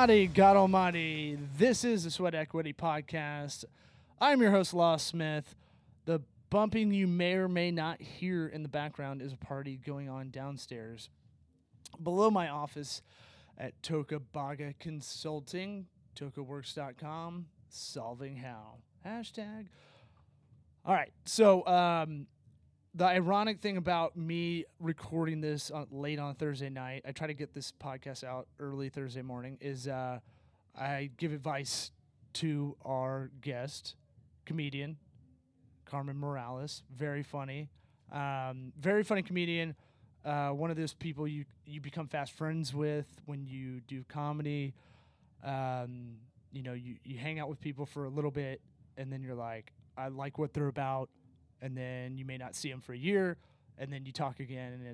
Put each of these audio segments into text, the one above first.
Almighty, God Almighty, this is the Sweat Equity Podcast. I'm your host, Law Smith. The bumping you may or may not hear in the background is a party going on downstairs. Below my office at Toka Baga Consulting, tokaworks.com, solving how. Hashtag. All right, so the ironic thing about me recording this late on Thursday night, I try to get this podcast out early Thursday morning, is I give advice to our guest, comedian, Carmen Morales. Very funny comedian. One of those people you become fast friends with when you do comedy. You hang out with people for a little bit, and then you're like, I like what they're about. And then you may not see them for a year, and then you talk again, and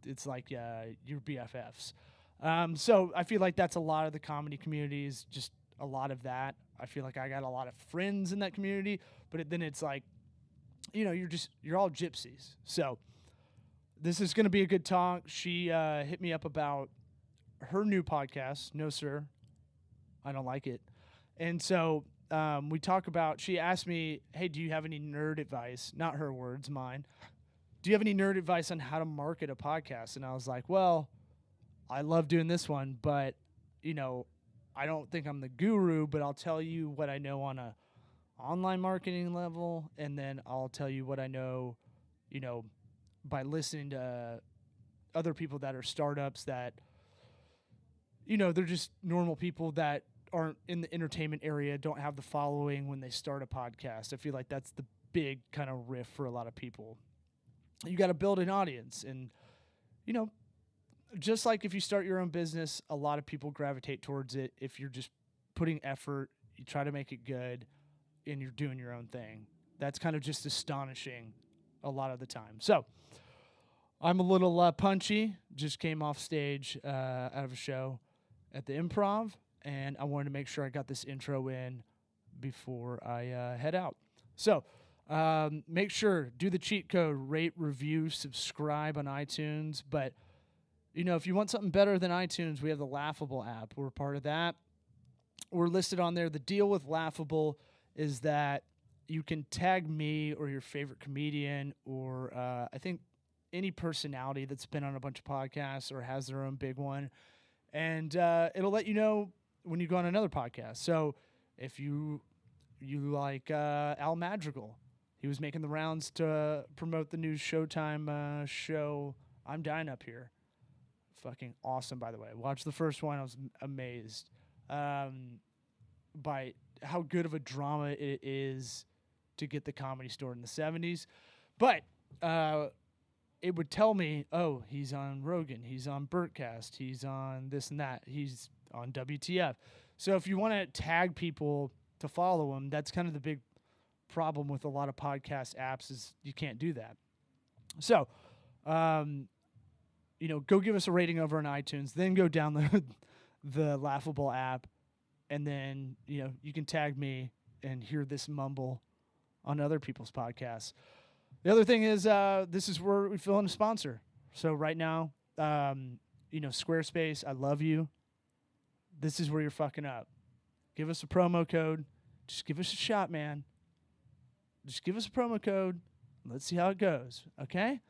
it's like your BFFs. So I feel like that's a lot of the comedy community is just a lot of that. I feel like I got a lot of friends in that community, but then it's like, you're all gypsies. So this is going to be a good talk. She hit me up about her new podcast, No Sir, I Don't Like It. And so we talk about, she asked me, hey, do you have any nerd advice? Not her words, mine. Do you have any nerd advice on how to market a podcast? And I was like, well, I love doing this one, but, I don't think I'm the guru, but I'll tell you what I know on a online marketing level, and then I'll tell you what I know, by listening to other people that are startups that, they're just normal people that aren't in the entertainment area, don't have the following when they start a podcast. I feel like that's the big kind of riff for a lot of people. You got to build an audience. And, just like if you start your own business, a lot of people gravitate towards it. If you're just putting effort, you try to make it good, and you're doing your own thing. That's kind of just astonishing a lot of the time. So I'm a little punchy. Just came off stage out of a show at the Improv, and I wanted to make sure I got this intro in before I head out. So make sure, do the cheat code, rate, review, subscribe on iTunes. But, if you want something better than iTunes, we have the Laughable app. We're part of that. We're listed on there. The deal with Laughable is that you can tag me or your favorite comedian or I think any personality that's been on a bunch of podcasts or has their own big one. And it'll let you know when you go on another podcast. So if you like Al Madrigal, he was making the rounds to promote the new Showtime show, I'm Dying Up Here. Fucking awesome, by the way. Watch the first one. I was amazed by how good of a drama it is to get the Comedy Store in the 70s. But it would tell me, oh, he's on Rogan, he's on Bertcast, he's on this and that, he's on WTF. So if you want to tag people to follow him, that's kind of the big problem with a lot of podcast apps is you can't do that. So, go give us a rating over on iTunes, then go download the Laughable app, and then, you can tag me and hear this mumble on other people's podcasts. The other thing is this is where we fill in a sponsor. So right now, Squarespace, I love you. This is where you're fucking up. Give us a promo code. Just give us a shot, man. Just give us a promo code. Let's see how it goes, okay?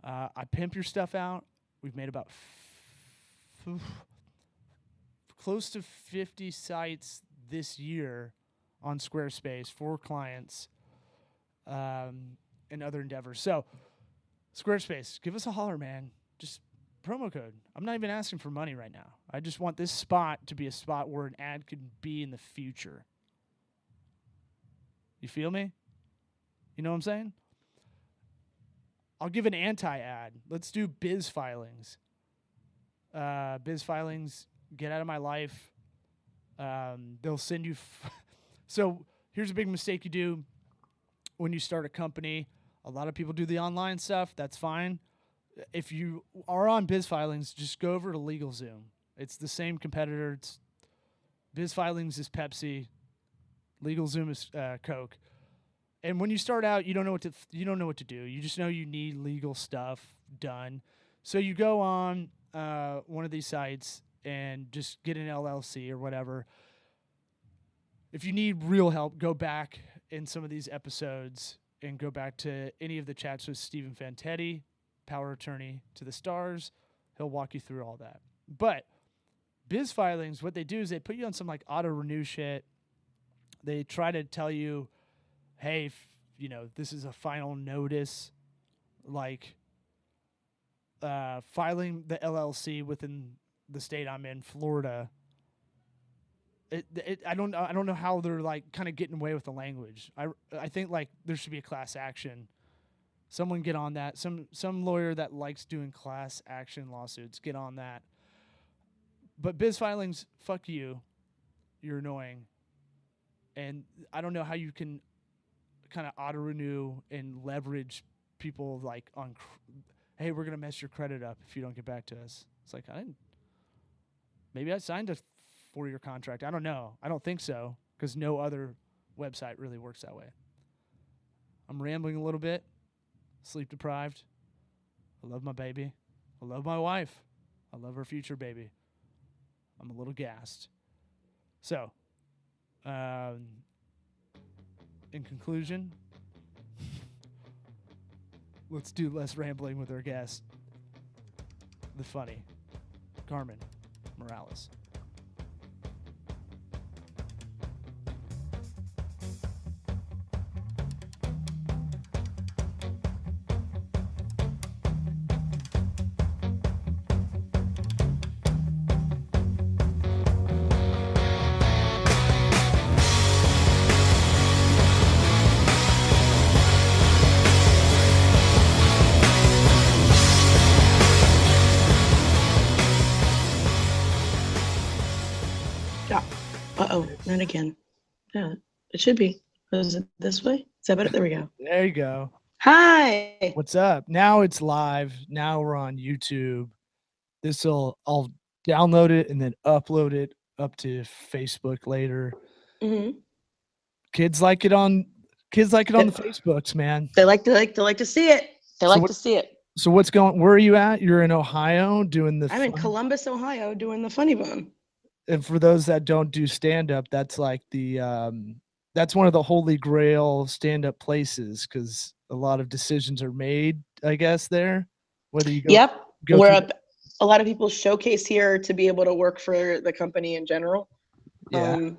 I pimp your stuff out. We've made about close to 50 sites this year on Squarespace for clients and other endeavors. So, Squarespace, give us a holler, man. Just promo code. I'm not even asking for money right now. I just want this spot to be a spot where an ad could be in the future. You feel me? You know what I'm saying? I'll give an anti-ad. Let's do biz filings. Biz filings, get out of my life. They'll send you... So here's a big mistake you do when you start a company. A lot of people do the online stuff. That's fine. If you are on biz filings, just go over to LegalZoom. It's the same competitor. Biz filings is Pepsi. LegalZoom is Coke. And when you start out, you don't know what to do. You just know you need legal stuff done. So you go on one of these sites and just get an LLC or whatever. If you need real help, go back in some of these episodes and go back to any of the chats with Stephen Fantetti, power attorney to the stars. He'll walk you through all that. But biz filings, what they do is they put you on some like auto renew shit. They try to tell you, hey, this is a final notice, like filing the LLC within the state I'm in, Florida. I don't know how they're like kind of getting away with the language. I think like there should be a class action. Someone get on that. Some lawyer that likes doing class action lawsuits, get on that. But biz filings, fuck you. You're annoying. And I don't know how you can kind of auto renew and leverage people like on, hey, we're going to mess your credit up if you don't get back to us. It's like, maybe I signed a 4-year contract. I don't know. I don't think so, because no other website really works that way. I'm rambling a little bit. Sleep deprived. I love my baby. I love my wife. I love her future baby. I'm a little gassed. So, in conclusion, let's do less rambling with our guest, the funny Carmen Morales. Not again. Yeah, it should be. Is it this way? Is that better? There we go. There you go. Hi. What's up? Now it's live. Now we're on YouTube. I'll download it and then upload it up to Facebook later. Mm-hmm. Kids like it on the Facebooks, man. They like to see it. To see it. So where are you at? You're in Ohio doing the I'm in Columbus, Ohio doing the Funny Bone. And for those that don't do stand-up, that's like that's one of the holy grail stand-up places, because a lot of decisions are made, I guess, there. Whether you go, yep, a lot of people showcase here to be able to work for the company in general. Yeah.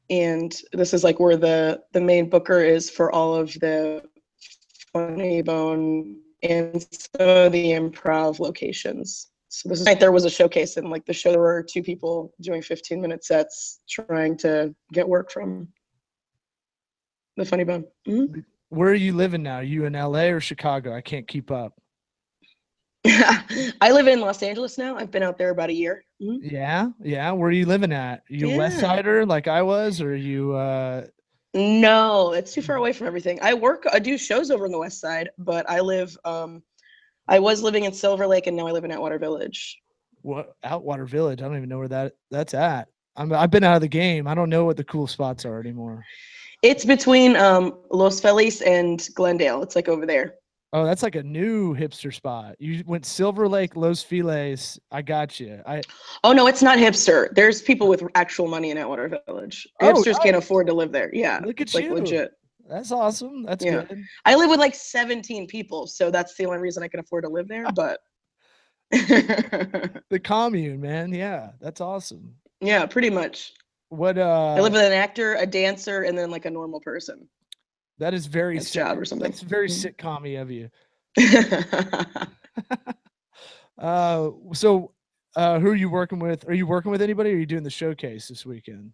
And this is like where the main booker is for all of the Funny Bone and some of the improv locations. So this night there was a showcase, and like the show, there were 2 people doing 15-minute sets trying to get work from the Funny Bone. Mm-hmm. Where are you living now? Are you in LA or Chicago? I can't keep up. I live in Los Angeles now. I've been out there about a year. Mm-hmm. Yeah. Where are you living at? Are you a West Sider like I was, or are you? No, it's too far away from everything. I do shows over on the West Side, but I live. I was living in Silver Lake, and now I live in Atwater Village. What, Atwater Village? I don't even know where that's at. I've been out of the game. I don't know what the cool spots are anymore. It's between Los Feliz and Glendale. It's like over there. Oh, that's like a new hipster spot. You went Silver Lake, Los Feliz. I got you. Oh no, it's not hipster. There's people with actual money in Atwater Village. Hipsters can't afford to live there. Yeah, look at it's like legit. That's awesome. That's good. I live with like 17 people, so that's the only reason I can afford to live there. But the commune, man. Yeah, that's awesome. Yeah, pretty much. I live with an actor, a dancer, and then like a normal person. That is very job or something. That's very sitcom-y of you. So who are you working with? Are you working with anybody, or are you doing the showcase this weekend?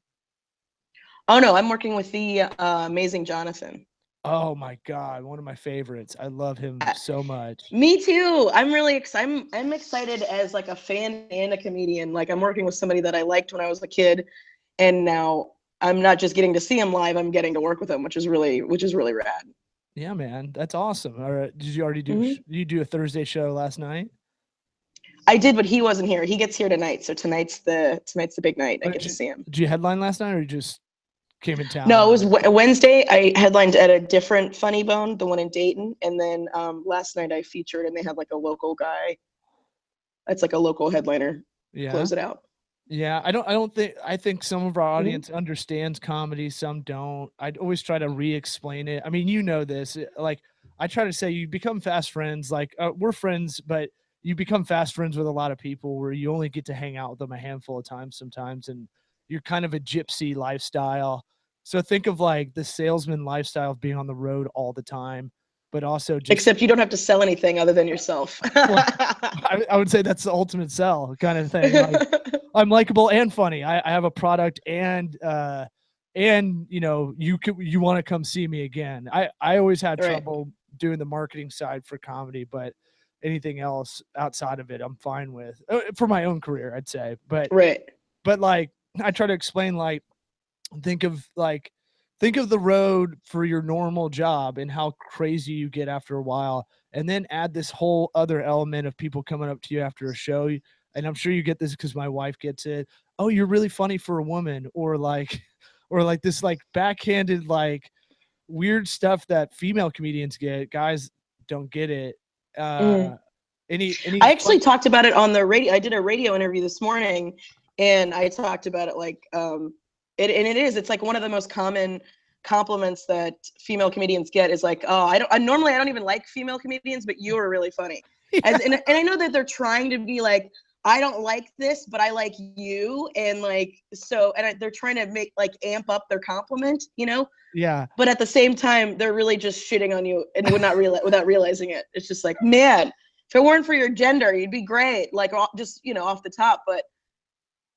Oh no, I'm working with the amazing Jonathan. Oh my God, one of my favorites. I love him so much. Me too. I'm really excited. I'm excited as like a fan and a comedian. Like I'm working with somebody that I liked when I was a kid, and now I'm not just getting to see him live, I'm getting to work with him, which is really rad. Yeah, man. That's awesome. All right. Did you already do, did you do a Thursday show last night? I did, but he wasn't here. He gets here tonight. So tonight's the big night. I get to see him. Did you headline last night, or you just came in town? No, it was Wednesday. I headlined at a different Funny Bone, the one in Dayton. And then last night I featured, and they had like a local guy. It's like a local headliner. Yeah. Close it out. Yeah, I think some of our Mhm. audience understands comedy, some don't. I'd always try to re-explain it. I mean, you know this. Like I try to say you become fast friends, like we're friends, but you become fast friends with a lot of people where you only get to hang out with them a handful of times sometimes, and you're kind of a gypsy lifestyle. So think of like the salesman lifestyle of being on the road all the time, but also just Except you don't have to sell anything other than yourself. well, I would say that's the ultimate sell kind of thing. Like I'm likable and funny. I have a product and you know you want to come see me again. I always had Right. trouble doing the marketing side for comedy, but anything else outside of it, I'm fine with for my own career, I'd say. Right. But like I try to explain like think of like think of the road for your normal job and how crazy you get after a while, and then add this whole other element of people coming up to you after a show, and I'm sure you get this because my wife gets it. Oh, you're really funny for a woman, or like or like this like backhanded like weird stuff that female comedians get, guys don't get it. Mhm. Any I fun. actually talked about it on the radio. I did a radio interview this morning, and I talked about it like it's like one of the most common compliments that female comedians get is like, oh, I don't even like female comedians, but you are really funny. Yeah, And I know that they're trying to be like, I don't like this, but I like you, and like so, they're trying to make like amp up their compliment, you know. yeah. But at the same time, they're really just shitting on you and would not realize without realizing it. It's just like, man, if it weren't for your gender, you'd be great. Like just off the top, but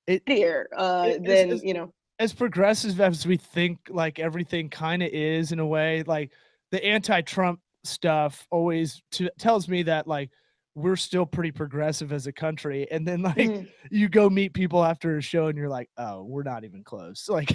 it, here, it then as progressive as we think like everything kind of is in a way, like the anti-Trump stuff always tells me that like we're still pretty progressive as a country, and then like mhm. you go meet people after a show and you're like, oh, we're not even close. Like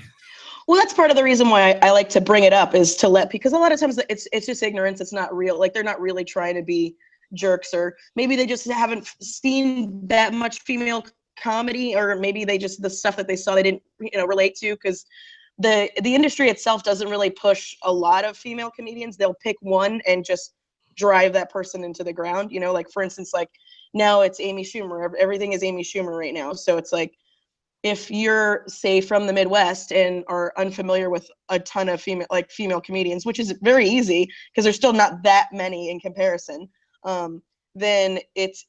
Well, that's part of the reason why I like to bring it up is to let, because a lot of times it's just ignorance. It's not real. Like they're not really trying to be jerks, or maybe they just haven't seen that much female comedy, or maybe they just the stuff that they saw they didn't relate to, because the industry itself doesn't really push a lot of female comedians. They'll pick one and just drive that person into the ground. Like for instance, like now it's Amy Schumer. Everything is Amy Schumer right now. So it's like if you're say from the Midwest and are unfamiliar with a ton of female comedians, which is very easy because there's still not that many in comparison, then it's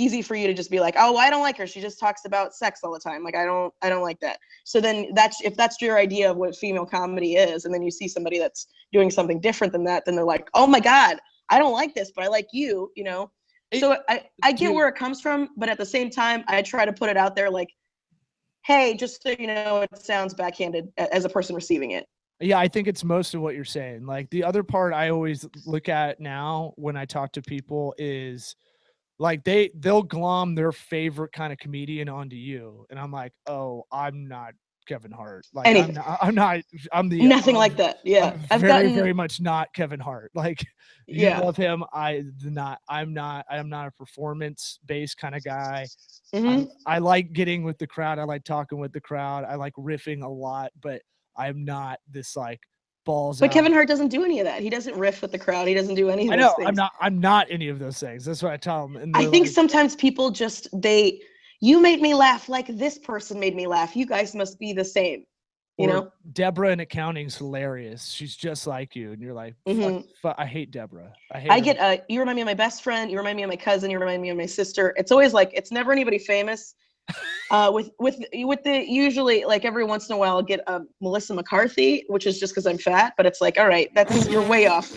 easy for you to just be like, oh, I don't like her. She just talks about sex all the time. Like I don't like that. So then if that's your idea of what female comedy is, and then you see somebody that's doing something different than that, then they're like, oh my God, I don't like this, but I like you. it, So I get dude, where it comes from, but at the same time, I try to put it out there like, hey, just so you know, it sounds backhanded as a person receiving it. yeah, I think it's most of what you're saying. Like the other part I always look at now when I talk to people is like they'll glom their favorite kind of comedian onto you, and I'm like, oh, I'm not Kevin Hart. Like Anything. I'm the Nothing like that. Yeah. I'm I've very gotten, very much not Kevin Hart. Like you yeah. love him, I'm not a performance based kind of guy. Hmm. I like getting with the crowd. I like talking with the crowd. I like riffing a lot, but I'm not this like balls But out. Kevin Hart doesn't do any of that. He doesn't riff with the crowd. He doesn't do any of I those know things. I'm not any of those things. That's what I tell them, and I they're think like, sometimes people just, you made me laugh like this person made me laugh. You guys must be the same, you or know? Deborah in accounting's hilarious. She's just like you, and you're like, Hmm. fuck, I hate Deborah. I hate I her. get, you remind me of my best friend. You remind me of my cousin. You remind me of my sister. It's always like, it's never anybody famous. With the usually like every once in a while I'll get Melissa McCarthy, which is just because I'm fat, but it's like, all right, you're way off.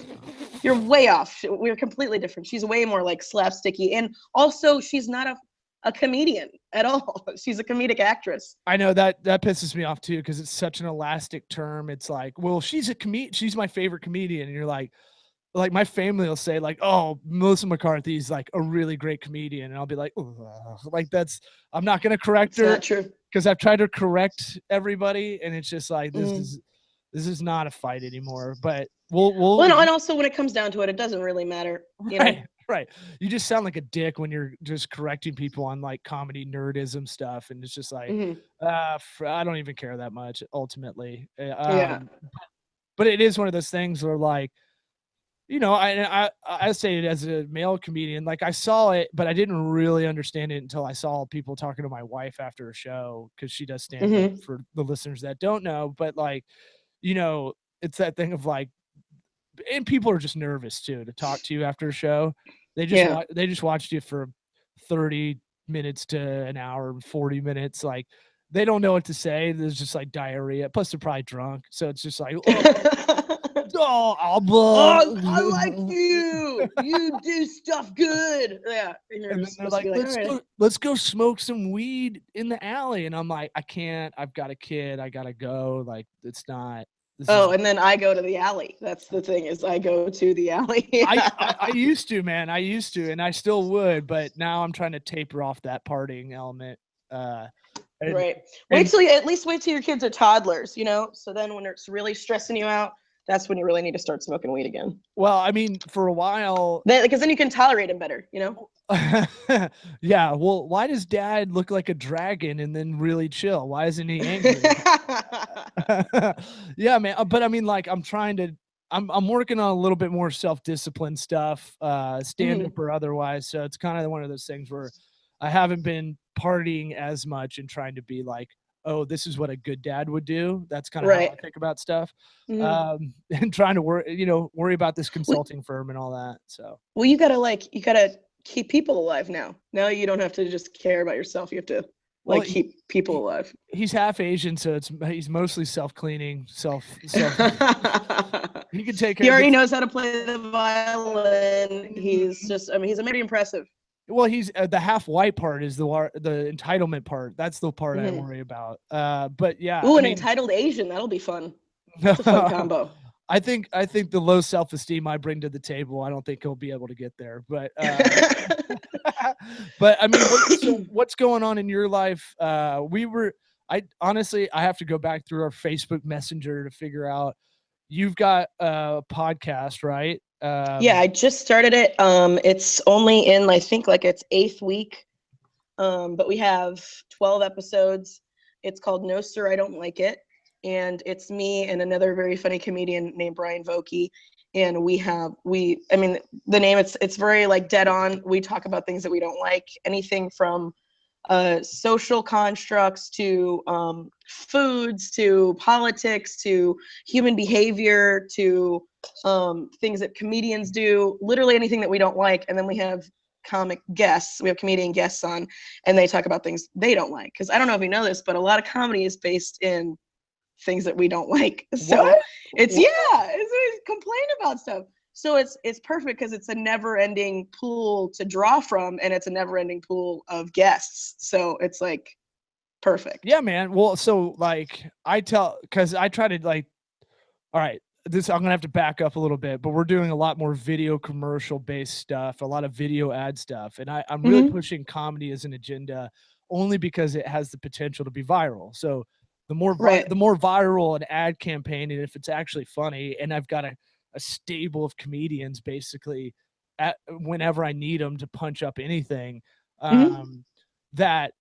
You're way off. We're completely different. She's way more like slapsticky, and also she's not a comedian at all. She's a comedic actress. I know that pisses me off too because it's such an elastic term. It's like, well, she's my favorite comedian, and you're like my family will say like, oh, Melissa McCarthy's like a really great comedian, and I'll be like, ugh. Like that's I'm not gonna correct It's not her true. because I've tried to correct everybody, and it's just like Mm. this is not a fight anymore. But Well, we'll no, and also when it comes down to it, it doesn't really matter, you know. right, right. You just sound like a dick when you're just correcting people on like comedy nerdism stuff, and it's just like, Hmm. I don't even care that much ultimately. Yeah. But it is one of those things where like you know, I say it as a male comedian, like I saw it, but I didn't really understand it until I saw people talking to my wife after a show because she does stand up Hmm. for the listeners that don't know. But like, you know, it's that thing of like, and people are just nervous too to talk to you after a show. Yeah. They just watched you for 30 minutes to an hour, 40 minutes. Like they don't know what to say. There's just like diarrhea. Plus they're probably drunk. So it's just like, oh, Oh, I like blah. you. You do stuff good. Yeah. And you're And then just they're supposed to like, be like, all right. let's go smoke some weed in the alley. And I'm like, I can't, I've got a kid, I gotta go. Like, it's not, this is Oh, and then I go to the alley. That's the thing is I go to the alley. I used to, man. I used to, and I still would, but now I'm trying to taper off that partying element. Uh, and Right. and At least wait till your kids are toddlers, you know? So then when it's really stressing you out, that's when you really need to start smoking weed again. well, I mean, for a while, Then because then you can tolerate them better, you know? yeah. Well, why does Dad look like a dragon and then really chill? Why isn't he angry? Yeah, man. But I mean, like, I'm working on a little bit more self discipline stuff, stand Mhm. up or otherwise. So it's kind of one of those things where I haven't been partying as much and trying to be like, oh, this is what a good dad would do. That's kind of how I Right. think about stuff. Mhm. And trying to worry about this Well, consulting firm and all that. So well, you gotta keep people alive now. Now you don't have to just care about yourself. You have to well, like keep people he alive. he's half Asian, so he's mostly self cleaning, self. He can take care He of already this. knows how to play the violin. He's just, I mean, he's very impressive. Well, he's the half white part is the entitlement part. That's the part I Hmm. worry about. But yeah, Ooh, I an mean, entitled Asian. That'll be fun. That's a fun combo. I think the low self esteem I bring to the table, I don't think he'll be able to get there. But but I mean, what's going on in your life? I honestly I have to go back through our Facebook Messenger to figure out. You've got a podcast, right? Yeah, I just started it. It's only in, I think, like its eighth week. But we have 12 episodes. It's called No Sir, I Don't Like It. And it's me and another very funny comedian named Bryan Vokey. And I mean, the name, it's very like dead on. We talk about things that we don't like, anything from social constructs to foods to politics to human behavior to things that comedians do, literally anything that we don't like. And then we have comedian guests on, and they talk about things they don't like. Because I don't know if you know this, but a lot of comedy is based in things that we don't like. what? So it's, What? yeah, it's complain about stuff. So it's perfect because it's a never-ending pool to draw from, and it's a never-ending pool of guests. So it's like perfect. Yeah, man. Well, so like because I try to like, all right, this I'm gonna have to back up a little bit, but we're doing a lot more video commercial based stuff, a lot of video ad stuff, and I'm really Mm-hmm. pushing comedy as an agenda only because it has the potential to be viral. So Right. the more viral an ad campaign, and if it's actually funny, and I've got a stable of comedians basically whenever I need them to punch up anything, Mm-hmm. um, that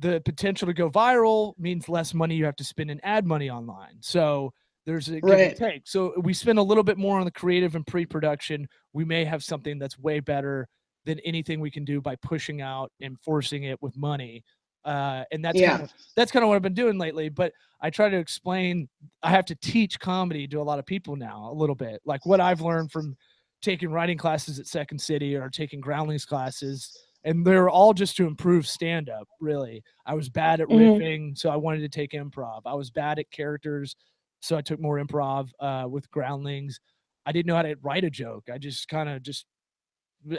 the potential to go viral means less money you have to spend in ad money online. So there's a give and Right. take. So we spend a little bit more on the creative and pre-production. We may have something that's way better than anything we can do by pushing out and forcing it with money. And Yeah. that's kind of what I've been doing lately. But I try to explain. I have to teach comedy to a lot of people now a little bit, like what I've learned from taking writing classes at Second City or taking groundlings classes, and they're all just to improve stand up. Really, I was bad at Mm-hmm. riffing, so I wanted to take improv. I was bad at characters, so I took more improv with groundlings. I didn't know how to write a joke. I just kind of just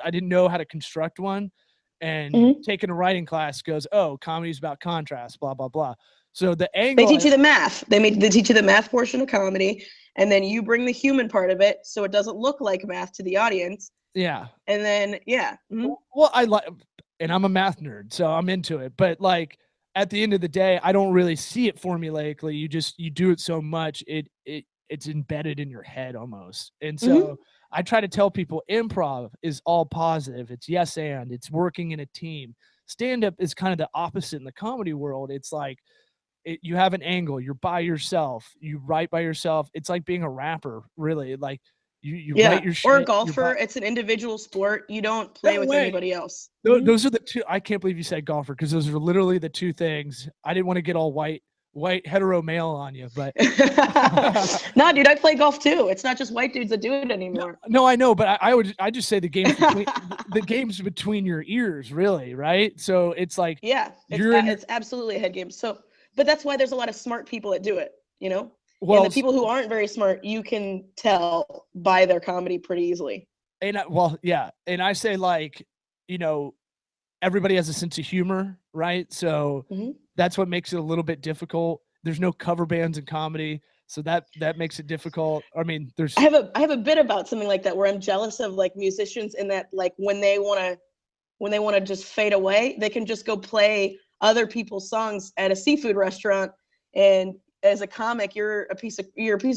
I didn't know how to construct one. And Mm-hmm. taking a writing class goes, oh, comedy's about contrast, blah blah blah. So the They angle, teach you the math. They teach you the math portion of comedy, and then you bring the human part of it, so it doesn't look like math to the audience. yeah. And then yeah. Mm-hmm. Well, I like, and I'm a math nerd, so I'm into it. But like at the end of the day, I don't really see it formulaically. You do it so much, it's embedded in your head almost. And Mm-hmm. so I try to tell people improv is all positive. It's yes and it's working in a team. Stand up is kind of the opposite in the comedy world. It's like you have an angle, you're by yourself, you write by yourself. It's like being a rapper, really. Like You Yeah. write your Or a shit. golfer, it's an individual sport. You don't play No with way. anybody else. Those are the two. I can't believe you said golfer, because those are literally the two things. I didn't want to get all white hetero male on you, but No, dude, I play golf too. It's not just white dudes that do it no, anymore. no, I know, but I just say the games between the games between your ears, really, right? So it's like Yeah, you're in your it's absolutely a head game. So, but that's why there's a lot of smart people that do it, you know? And well, the people who aren't very smart, you can tell by their comedy pretty easily. and yeah, and I say, like, you know, everybody has a sense of humor, right? So that's what makes it a little bit difficult. There's no cover bands in comedy, so that makes it difficult. I mean, there's I have a bit about something like that where I'm jealous of like musicians in that, like, when they want to just fade away, they can just go play other people's songs at a seafood restaurant. And as a comic, you're a piece of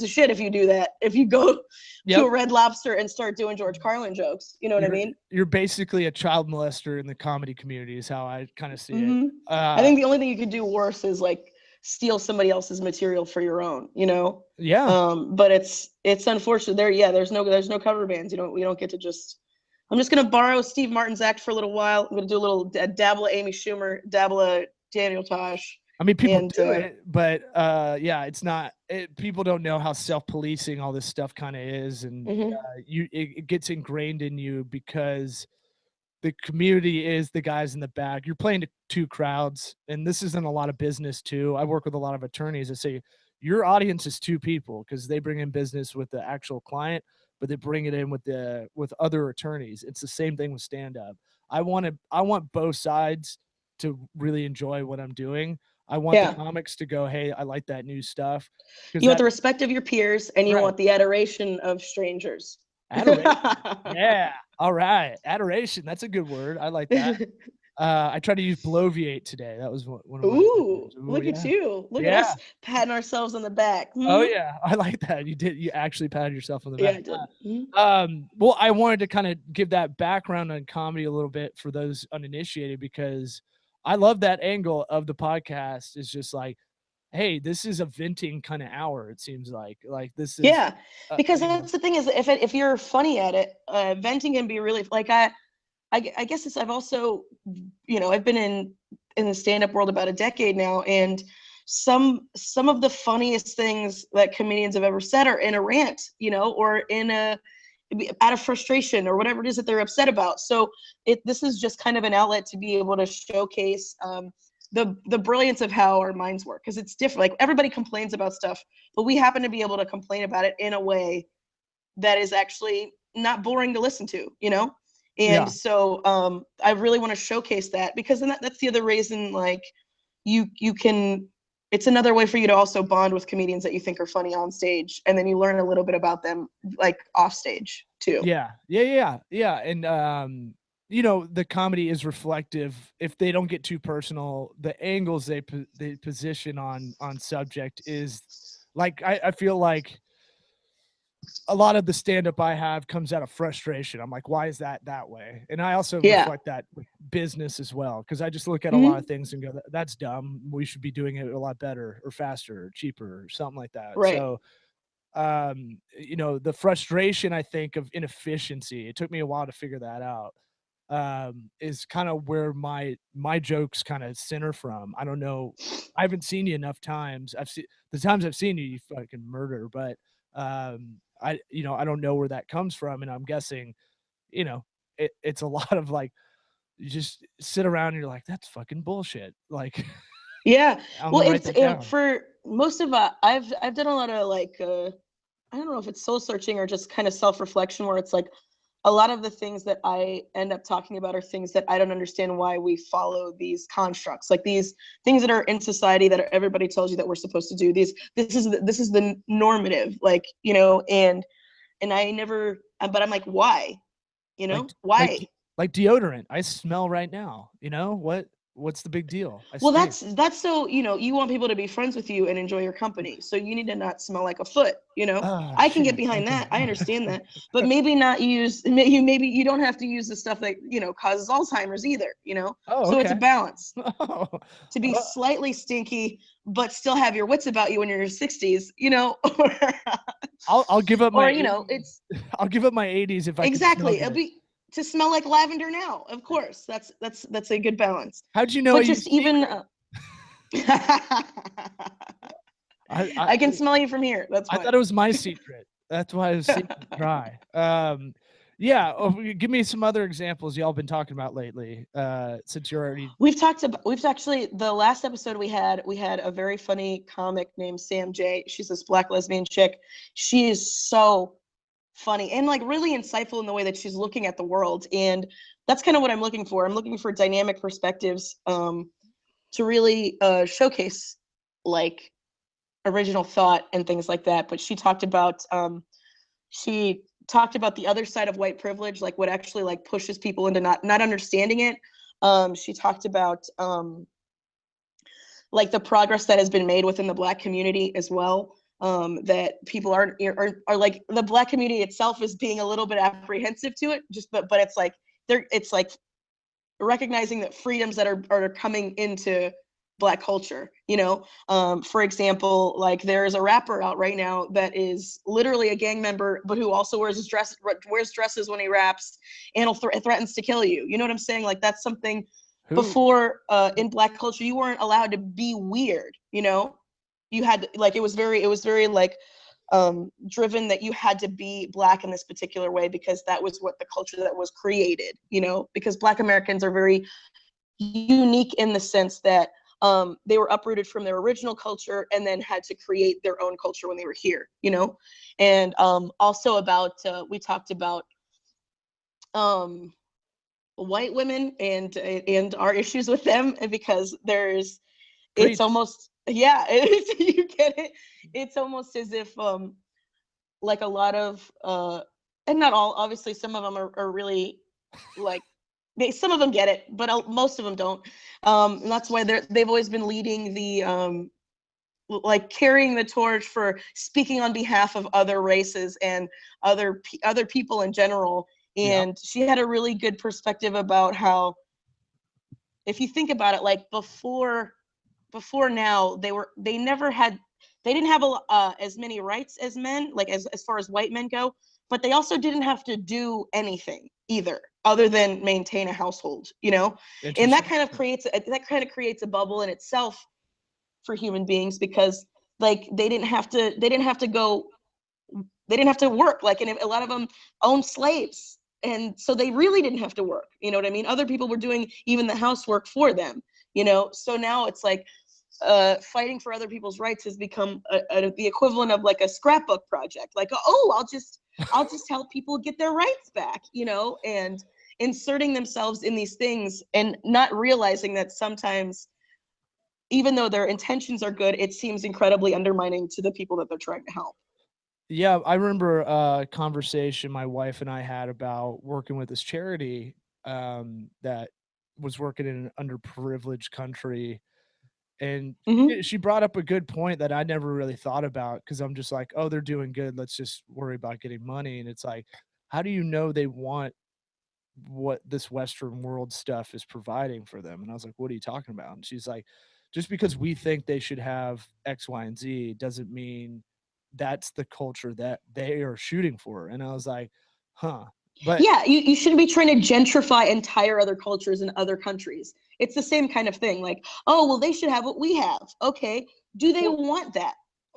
shit if you do that. If you go to a Red Lobster and start doing George Carlin jokes, you know what I mean? You're basically a child molester in the comedy community, is how I kind of see it. I think the only thing you could do worse is like steal somebody else's material for your own, you know? Yeah. But it's unfortunate. There's no cover bands. We don't get to just. I'm just gonna borrow Steve Martin's act for a little while. I'm gonna do a little dabble of Amy Schumer, dabble of Daniel Tosh. I mean, people do it, but yeah, it's not. People don't know how self-policing all this stuff kind of is, and it gets ingrained in you because the community is the guys in the back. You're playing to two crowds, and this isn't a lot of business too. I work with a lot of attorneys that say your audience is two people, because they bring in business with the actual client, but they bring it in with other attorneys. It's the same thing with stand-up. I want both sides to really enjoy what I'm doing. I want the comics to go, hey, I like that new stuff. You want the respect of your peers, and you want the adoration of strangers. Adoration. Yeah. All right. Adoration. That's a good word. I like that. I tried to use bloviate today. That was one of my. Ooh, look at you. Look at us patting ourselves on the back. Oh yeah. I like that. You actually patted yourself on the back. Yeah, I did. Well, I wanted to kind of give that background on comedy a little bit for those uninitiated, because I love that angle of the podcast. Is just like, hey, this is a venting kind of hour. It seems like this is because that's the thing is, if you're funny at it, venting can be really like I guess I've also, I've been in the stand-up world about a decade now, and some of the funniest things that comedians have ever said are in a rant, or out of frustration or whatever it is that they're upset about. So this is just kind of an outlet to be able to showcase the brilliance of how our minds work, because it's different. Like, everybody complains about stuff, but we happen to be able to complain about it in a way that is actually not boring to listen to, And so I really want to showcase that, because then that's the other reason, like, you can, it's another way for you to also bond with comedians that you think are funny on stage, and then you learn a little bit about them, like, off stage too. Yeah. And the comedy is reflective. If they don't get too personal, the angles they position on subject is like, I feel like a lot of the stand-up I have comes out of frustration. I'm like, why is that way? And I also reflect that with business as well, because I just look at a lot of things and go, that's dumb. We should be doing it a lot better or faster or cheaper or something like that. Right. So the frustration, I think, of inefficiency, it took me a while to figure that out, is kind of where my jokes kind of center from. I don't know. I haven't seen you enough times. The times I've seen you, you fucking murder, but I don't know where that comes from. And I'm guessing, it's a lot of, like, you just sit around and you're like, that's fucking bullshit. Like, yeah. Well, for most of I've done a lot of, like, I don't know if it's soul searching or just kind of self-reflection, where it's like a lot of the things that I end up talking about are things that I don't understand why we follow these constructs, like these things that are in society that everybody tells you that we're supposed to do. This is the normative, like, and I never, but I'm like, why? Why? Like deodorant. I smell right now. What's the big deal? Well, that's so, you want people to be friends with you and enjoy your company. So you need to not smell like a foot, I can get behind that. I understand that, but maybe not use, maybe you don't have to use the stuff that, causes Alzheimer's either, Oh, so okay. it's a balance to be slightly stinky, but still have your wits about you when you're in your 60s, you know, I'll give up my or, you know, 80s. it's I'll give up my 80s if I can smell exactly, it'll good. be to smell like lavender now. Of course, that's a good balance. How'd you know I But use just even, I I can smell you from here. That's I fine. thought it was my secret. That's why it was secret dry. Yeah. Give me some other examples y'all been talking about lately. Since you're already. We've actually, the last episode we had a very funny comic named Sam J. She's this Black lesbian chick. She is so funny and like really insightful in the way that she's looking at the world. And that's kind of what I'm looking for. I'm looking for dynamic perspectives to really showcase like original thought and things like that. But she talked about the other side of white privilege, like what actually like pushes people into not understanding it. She talked about like the progress that has been made within the Black community as well. That people are like, the Black community itself is being a little bit apprehensive to it, but it's like recognizing that freedoms that are coming into Black culture, you know. For example, like there's a rapper out right now that is literally a gang member, but who also wears dresses when he raps, and threatens to kill you. You know what I'm saying? Like that's something before in Black culture you weren't allowed to be weird. You know, you had like it was very like driven that you had to be Black in this particular way because that was what the culture that was created. You know, because Black Americans are very unique in the sense that they were uprooted from their original culture and then had to create their own culture when they were here, you know. And also about we talked about white women and our issues with them, because it's almost, yeah, you get it. It's almost as if like a lot of and not all, obviously some of them are really like some of them get it, but most of them don't. And that's why they've always been leading the like carrying the torch for speaking on behalf of other races and other people in general. And she had a really good perspective about how, if you think about it, like before now, they didn't have as many rights as men, like as far as white men go, but they also didn't have to do anything either other than maintain a household, you know. And that kind of creates a bubble in itself for human beings, because like they didn't have to work, like, and a lot of them owned slaves, and so they really didn't have to work, you know what I mean. Other people were doing even the housework for them, you know. So now it's like fighting for other people's rights has become the equivalent of like a scrapbook project, like, oh, I'll just help people get their rights back, you know, and inserting themselves in these things and not realizing that sometimes, even though their intentions are good, it seems incredibly undermining to the people that they're trying to help. Yeah, I remember a conversation my wife and I had about working with this charity that was working in an underprivileged country. And she brought up a good point that I never really thought about, because I'm just like, oh, they're doing good, let's just worry about getting money. And it's like, how do you know they want what this Western world stuff is providing for them? And I was like, what are you talking about? And she's like, just because we think they should have X, Y, and Z doesn't mean that's the culture that they are shooting for. And I was like, huh. But yeah, you shouldn't be trying to gentrify entire other cultures in other countries. It's the same kind of thing. Like, oh, well, they should have what we have. Okay. Do they want that?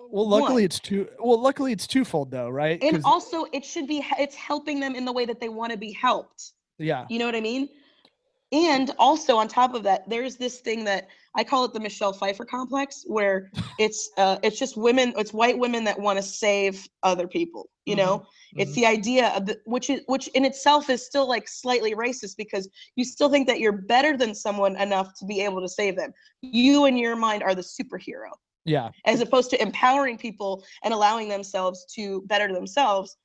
well, luckily it's twofold though, right? And also it's helping them in the way that they want to be helped. Yeah. You know what I mean? And also on top of that, there's this thing that I call it the Michelle Pfeiffer complex, where it's just women, it's white women that want to save other people. You know, it's the idea of which in itself is still like slightly racist, because you still think that you're better than someone enough to be able to save them. You in your mind are the superhero. Yeah. As opposed to empowering people and allowing themselves to better themselves.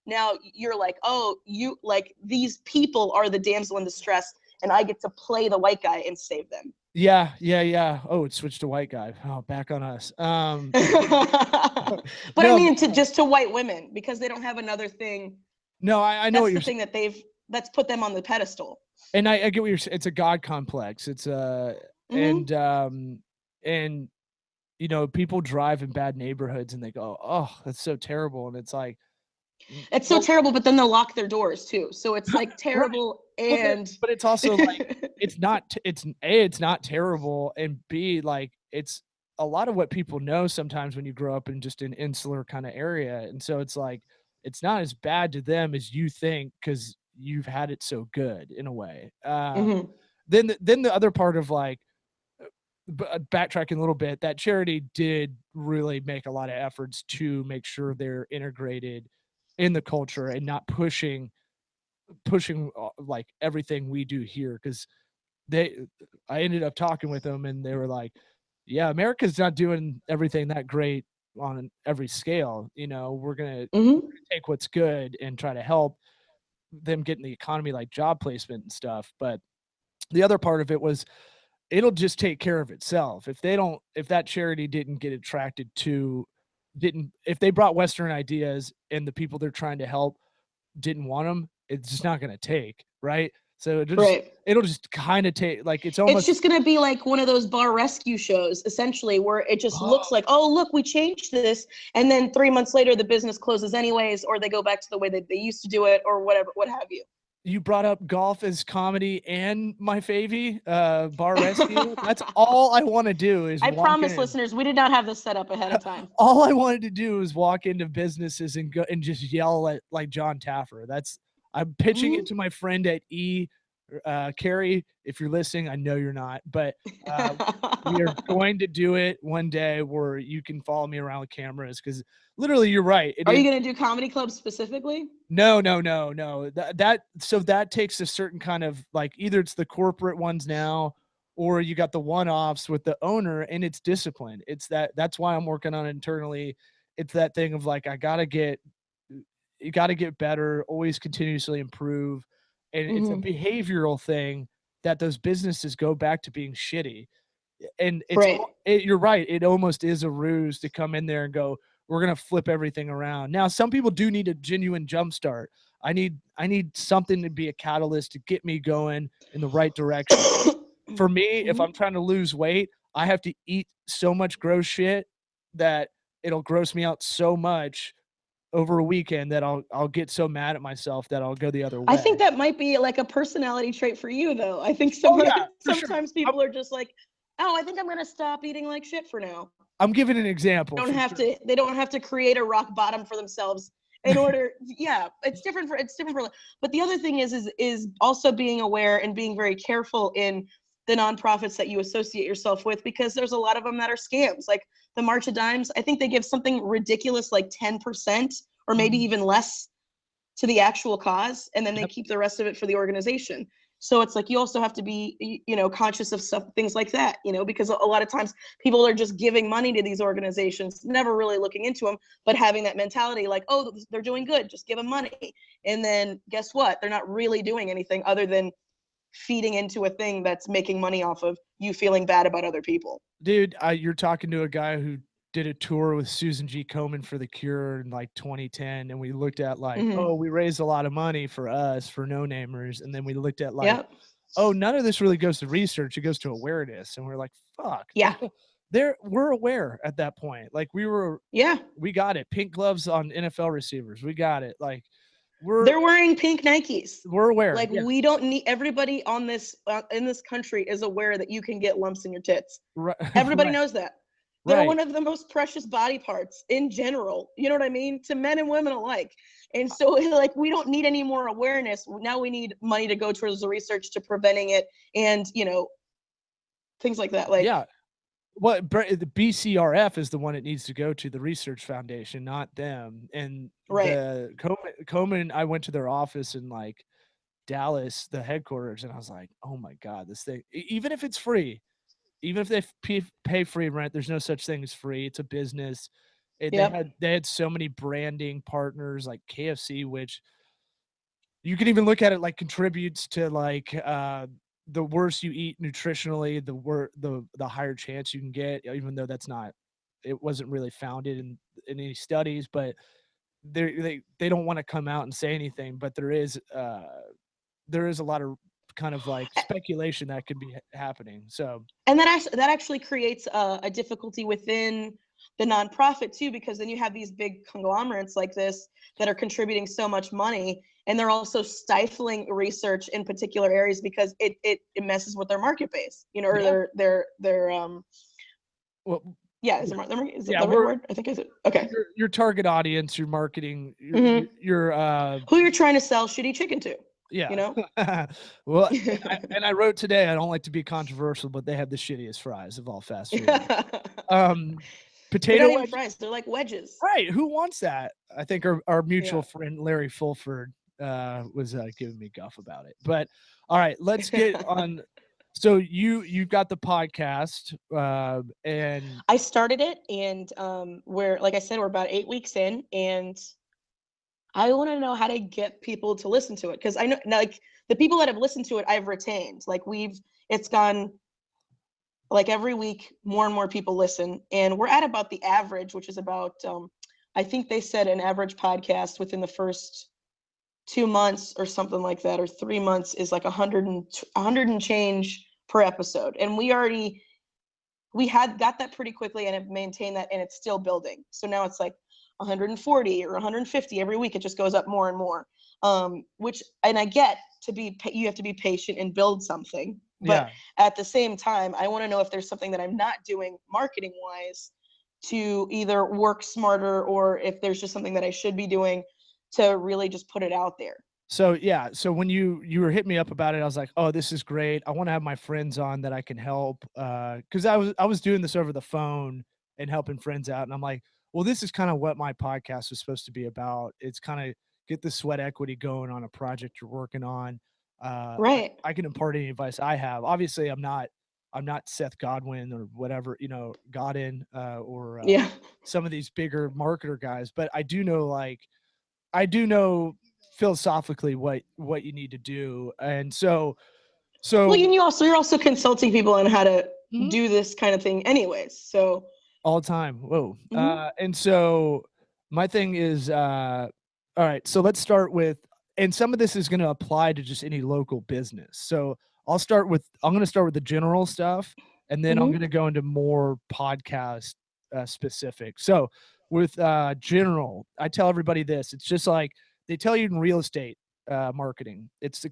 Now you're like, oh, you like, these people are the damsel in distress, and I get to play the white guy and save them. Yeah. Oh, it switched to white guy. Oh, back on us. But no, I mean, just to white women, because they don't have another thing. No, I know what you're saying. That's the thing that's put them on the pedestal. And I get what you're saying. It's a God complex. It's and you know, people drive in bad neighborhoods and they go, "Oh, that's so terrible." And it's like, It's so well, terrible, but then they'll lock their doors too. So it's like right. terrible Well, and but it's also like it's not it's A, it's not terrible, and B, like it's a lot of what people know sometimes when you grow up in just an insular kind of area. And so it's like it's not as bad to them as you think because you've had it so good in a way. Mhm. Then the other part of like backtracking a little bit, that charity did really make a lot of efforts to make sure they're integrated in the culture and not pushing like everything we do here because they I ended up talking with them and they were like, yeah, America's not doing everything that great on every scale. You know, Mhm. take what's good and try to help them get in the economy, like job placement and stuff. But the other part of it was it'll just take care of itself. If that charity didn't get attracted to didn't if they brought Western ideas and the people they're trying to help didn't want them, it's just not gonna take, right? So Right. it'll just kinda take like, it's It's almost just going to be like one of those bar rescue shows, essentially, where it just looks oh, like, oh, look, we changed this. And then 3 months later, the business closes anyways, or they go back to the way that they used to do it, or whatever, what have you. you brought up golf as comedy and my favy, bar rescue. That's all I wanna do is I walk promise in. listeners, we did not have this set up ahead of time. All I wanted to do is walk into businesses and go and just yell at like John Taffer. That's I'm pitching it Mhm. to my friend at Carrie, if you're listening, I know you're not, but uh, we are going to do it one day where you can follow me around with cameras because literally, you're right. It Are is you going to do comedy clubs specifically? no, no, no, no. That takes a certain kind of like either it's the corporate ones now or you got the one-offs with the owner and it's discipline. That's why I'm working on it internally. It's that thing of like you got to get better, always continuously improve. And it's a Hmm. behavioral thing that those businesses go back to being shitty. And Right. you're right. It almost is a ruse to come in there and go, we're gonna flip everything around. Now, some people do need a genuine jump start. I need something to be a catalyst to get me going in the right direction. For me, if Mhm. I'm trying to lose weight, I have to eat so much gross shit that it'll gross me out so much over a weekend that I'll get so mad at myself that I'll go the other I way. think that might be like a personality trait for you, though. I think Oh yeah, for sure. sometimes I'm, people are just like, oh, I think I'm going to stop eating like shit for now. I'm giving an example for sure. They don't have to create a rock bottom for themselves in order. Yeah, it's different for, but the other thing is also being aware and being very careful in the nonprofits that you associate yourself with, because there's a lot of them that are scams. Like the March of Dimes, I think they give something ridiculous like 10% or maybe Mhm. even less to the actual cause, and then they Yep. keep the rest of it for the organization. So it's like you also have to be, conscious of stuff, things like that, because a lot of times people are just giving money to these organizations, never really looking into them, but having that mentality like, oh, they're doing good, just give them money. And then guess what? They're not really doing anything other than feeding into a thing that's making money off of you feeling bad about other people. Dude, you're talking to a guy who did a tour with Susan G. Komen for The Cure in like 2010, and we looked at like, Mm-hmm. oh, we raised a lot of money for us for no namers, and then we looked at like, Yep. oh, none of this really goes to research; it goes to awareness, and we're like, fuck, Yeah. we're aware at that point. Like Yeah. we got it. Pink gloves on NFL receivers, we got it. Like we're They're wearing pink Nikes. we're aware. Like Yeah, we don't need everybody on this in this country is aware that you can get lumps in your tits. right, Everybody right, knows that. They're right. one of the most precious body parts in general. You know what I mean? To men and women alike. And so like we don't need any more awareness. Now we need money to go towards the research to preventing it and, things like that. Like, Yeah, the BCRF is the one it needs to go to, the research foundation, not them. And right. the Komen, I went to their office in like Dallas, the headquarters, and I was like, oh my god, this thing. Even if it's free, even if they pay free rent, there's no such thing as free. It's a business. Yep. They had so many branding partners like KFC, which you can even look at it like contributes to like the worse you eat nutritionally, the higher chance you can get, even though that's not it wasn't really founded in any studies, but they don't want to come out and say anything, but there is a lot of kind of like speculation that could be happening. So, and that actually creates a difficulty within the nonprofit too, because then you have these big conglomerates like this that are contributing so much money, and they're also stifling research in particular areas because it messes with their market base, you know, or yeah. their Well, yeah, is it yeah, the right word? I think is it okay. Your target audience, your marketing, Mm-hmm. your Who you're trying to sell shitty chicken to, you yeah. know? Well, and I wrote today, I don't like to be controversial, but they have the shittiest fries of all fast food. They're Potato not even wedges. fries, they're like wedges. Right. Who wants that? I think our mutual Yeah. friend Larry Fulford was giving me guff about it. But all right, let's get on. So you've got the podcast, and I started it, and we're, like I said, we're about 8 weeks in, and I want to know how to get people to listen to it, because I know, like, the people that have listened to it, I've retained. Like, it's gone, like, every week, more and more people listen, and we're at about the average, which is about, I think they said an average podcast within the first 2 months or something like that, or 3 months, is like 100 and change per episode, and we had got that pretty quickly and have maintained that, and it's still building. So now it's like 140 or 150 every week. It just goes up more and more. Which, and I get, you have to be patient and build something, but yeah. at the same time, I want to know if there's something that I'm not doing marketing wise to either work smarter, or if there's just something that I should be doing to really just put it out there. So yeah, so when you were hitting me up about it, I was like, "Oh, this is great. I want to have my friends on that I can help." Because I was doing this over the phone and helping friends out, and I'm like, "Well, this is kind of what my podcast was supposed to be about. It's kind of get the sweat equity going on a project you're working on. Right. I can impart any advice I have. Obviously, I'm not Seth Godwin or whatever, Godin or Yeah. some of these bigger marketer guys, but I do know philosophically what you need to do, and so Well, so you're also consulting people on how to Mhm. do this kind of thing anyways. So, All the time. Whoa. mhm, And so my thing is, all right. So let's start with, and some of this is going to apply to just any local business. So I'm going to start with the general stuff, and then I'm going mhm, to go into more podcast specific. So with general, I tell everybody this. It's just like they tell you in real estate marketing. It's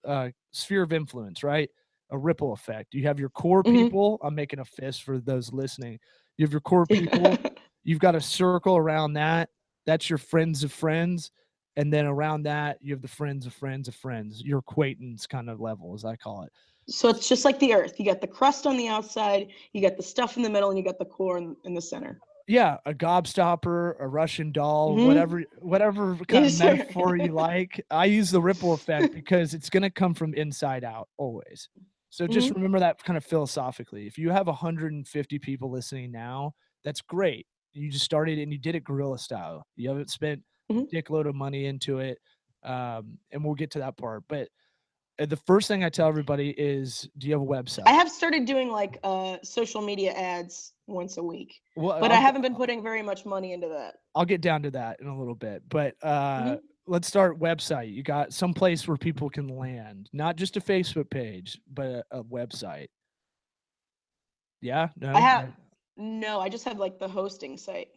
a sphere of influence, right? A ripple effect. You have your core mhm. people. I'm making a fist for those listening. You have your core people. Yeah. You've got a circle around that. That's your friends of friends. And then around that, you have the friends of friends of friends, your acquaintance kind of level, as I call it. So it's just like the earth. You got the crust on the outside, you got the stuff in the middle, and you got the core in the center. Yeah, a gobstopper, a Russian doll, Mhm. whatever kind Yeah, of sure. metaphor you like. I use the ripple effect because it's going to come from inside out always. So just Mhm, remember that kind of philosophically. If you have 150 people listening now, that's great. You just started and you did it guerrilla style. You haven't spent a mhm. dickload of money into it, and we'll get to that part. But the first thing I tell everybody is, do you have a I website? have started doing like social media ads once a week, Well, but I haven't been putting very much money into that. I'll get down to that in a little bit, but Mhm. let's start website. You got some place where people can land, not just a Facebook page, but a website. Yeah, I no. have No, I just have like the hosting site.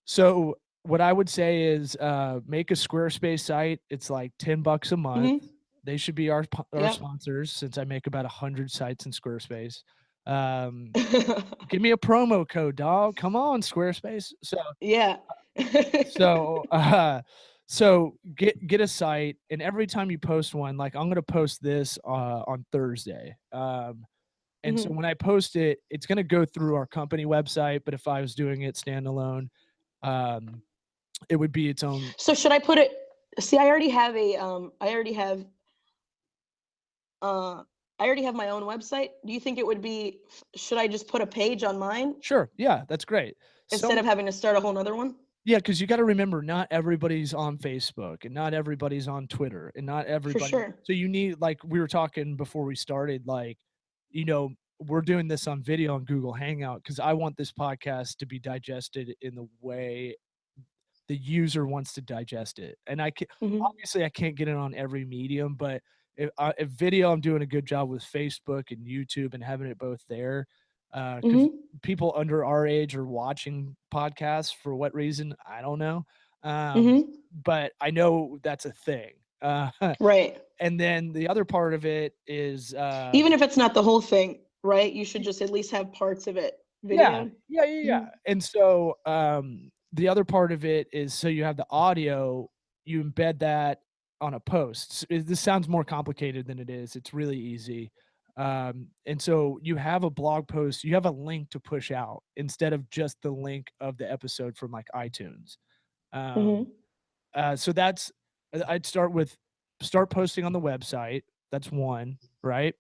So what I would say is make a Squarespace site. It's like $10 a month. Mhm. They should be our Yep. sponsors since I make about 100 sites in Squarespace. Give me a promo code, dog. Come on, Squarespace. Yeah. So so get a site, and every time you post one, like I'm gonna post this on Thursday. And so Mhm. when I post it, it's gonna go through our company website, but if I was doing it standalone, um, it would be its own. So should I put it? See, uh I already have my own website. Do you think it would be, should I just put a page on mine Sure, yeah, that's great. instead Some of having to start a whole nother one? Yeah, because you got to remember, not everybody's on Facebook, and not everybody's on Twitter, and not For everybody. sure. So you need, like we were talking before we started, like, you know, we're doing this on video on Google Hangout because I want this podcast to be digested in the way the user wants to digest it. And Mhm. obviously I can't get it on every medium, but If video, I'm doing a good job with Facebook and YouTube and having it both there. Because Mm-hmm. people under our age are watching podcasts for what reason, I don't know. Um, Mm-hmm. but I know that's a thing. Right. And then the other part of it is, Even if it's not the whole thing, right? You should just at least have parts of it yeah, video. yeah. Mm-hmm. And so the other part of it is, so you have the audio, you embed that on a post. This sounds more complicated than it is. It's really easy. And so you have a blog post, you have a link to push out instead of just the link of the episode from like iTunes. Um, Mm-hmm. so that's, I'd start posting on the website. That's one, right?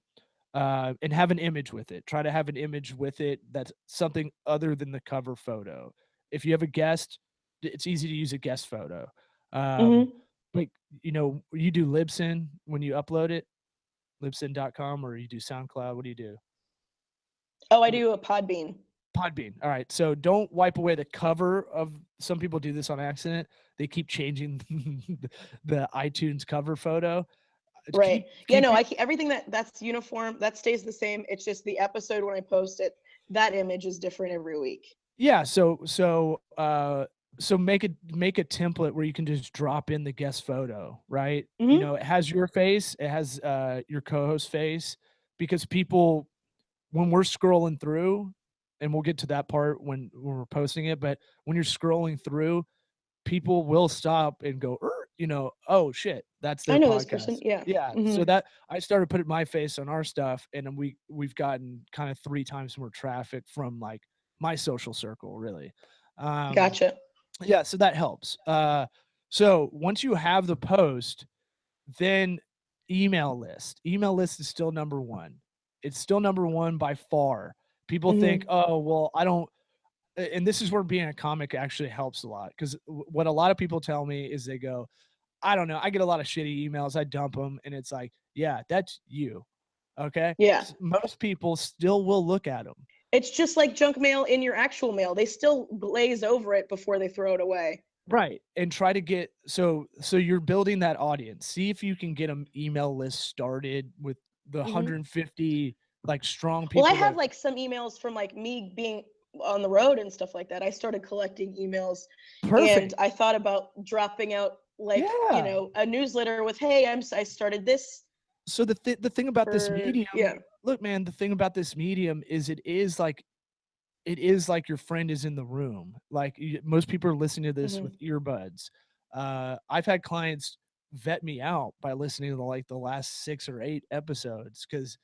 And have an image with it. Try to have an image with it that's something other than the cover photo. If you have a guest, it's easy to use a guest photo. Um, Mm-hmm. like, you do Libsyn when you upload it, libsyn.com, or you do SoundCloud. What do you do? Oh, I do a Podbean. Podbean. All right. So don't wipe away the cover of, some people do this on accident. They keep changing the iTunes cover photo. Right. Keep Yeah, keep no, it. everything that's uniform, that stays the same. It's just the episode when I post it, that image is different every week. Yeah, so make a template where you can just drop in the guest photo, right? Mm-hmm. It has your face, it has your co-host face, because people, when we're scrolling through, and we'll get to that part when we're posting it, but when you're scrolling through, people will stop and go, oh shit, that's I their know this person. podcast. Yeah. Yeah. So Mm-hmm. that I started putting my face on our stuff, and then we've gotten kind of 3 times more traffic from like my social circle, really. Um, Gotcha. yeah, so that helps. So once you have the post, then email list. Email list is still number one. It's still number one by far. People think, Mm-hmm. oh, well, I don't, and this is where being a comic actually helps a lot, because what a lot of people tell me is they go, I don't know, I get a lot of shitty emails, I dump them, and it's like, yeah, that's you. Okay. Yeah. Most people still will look at them. It's just like junk mail in your actual mail. They still glaze over it before they throw it away. Right. And try to get, so you're building that audience. See if you can get an email list started with the Mm-hmm. 150 like strong Well, I people have that, like some emails from like me being on the road and stuff like that. I started collecting emails and perfect. I thought about dropping out like, Yeah. a newsletter with, hey, I started this So the thing about this for, medium, yeah. look, man, the thing about this medium is it is like your friend is in the room. Like, most people are listening to this with Mm-hmm. earbuds. I've had clients vet me out by listening to like the last 6 or 8 episodes, because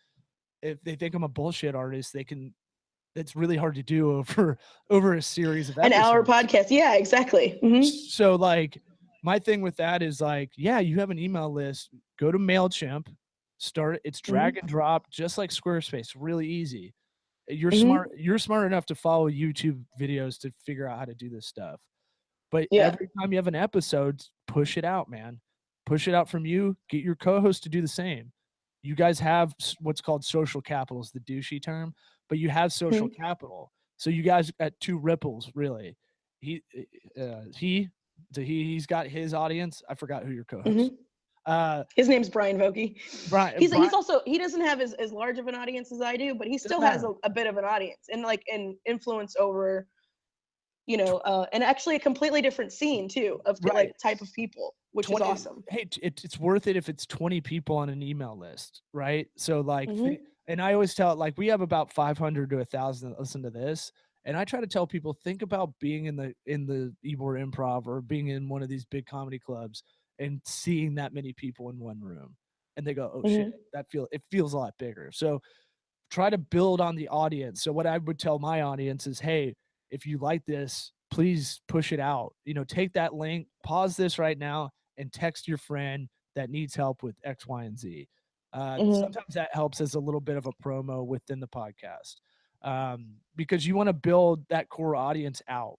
if they think I'm a bullshit artist, they can. It's really hard to do over a series of An hour episodes. podcast. Yeah, exactly. Mm-hmm. So like, my thing with that is like, yeah, you have an email list. Go to Mailchimp. Start. It's drag Mm-hmm. and drop, just like Squarespace. Really easy. You're smart. Mm-hmm. You're smart enough to follow YouTube videos to figure out how to do this stuff. But Yeah. every time you have an episode, push it out, man. Push it out from you. Get your co-host to do the same. You guys have what's called social capital, is the douchey term, but you have social Mm-hmm. capital. So you guys got two ripples, really. He, he, he's got his audience. I forgot who your co-host. Mm-hmm. Uh, His name's Bryan Vokey. He's Brian. also, he doesn't have as large of an audience as I do, but he Doesn't still has matter. a bit of an audience and like an influence over, and actually a completely different scene too of Right. like type of people, which is 20, awesome. hey, it's worth it if it's 20 people on an email list, right? So like, Mm-hmm. and I always tell, like, we have about 500 to 1,000 that listen to this, and I try to tell people, think about being in the Ybor Improv, or being in one of these big comedy clubs and seeing that many people in one room, and they go, oh shit, Mm-hmm. it feels a lot bigger. So try to build on the audience. So what I would tell my audience is, hey, if you like this, please push it out. Take that link, pause this right now, and text your friend that needs help with X, Y, and Z. Mm-hmm. Sometimes that helps as a little bit of a promo within the podcast, because you want to build that core audience out.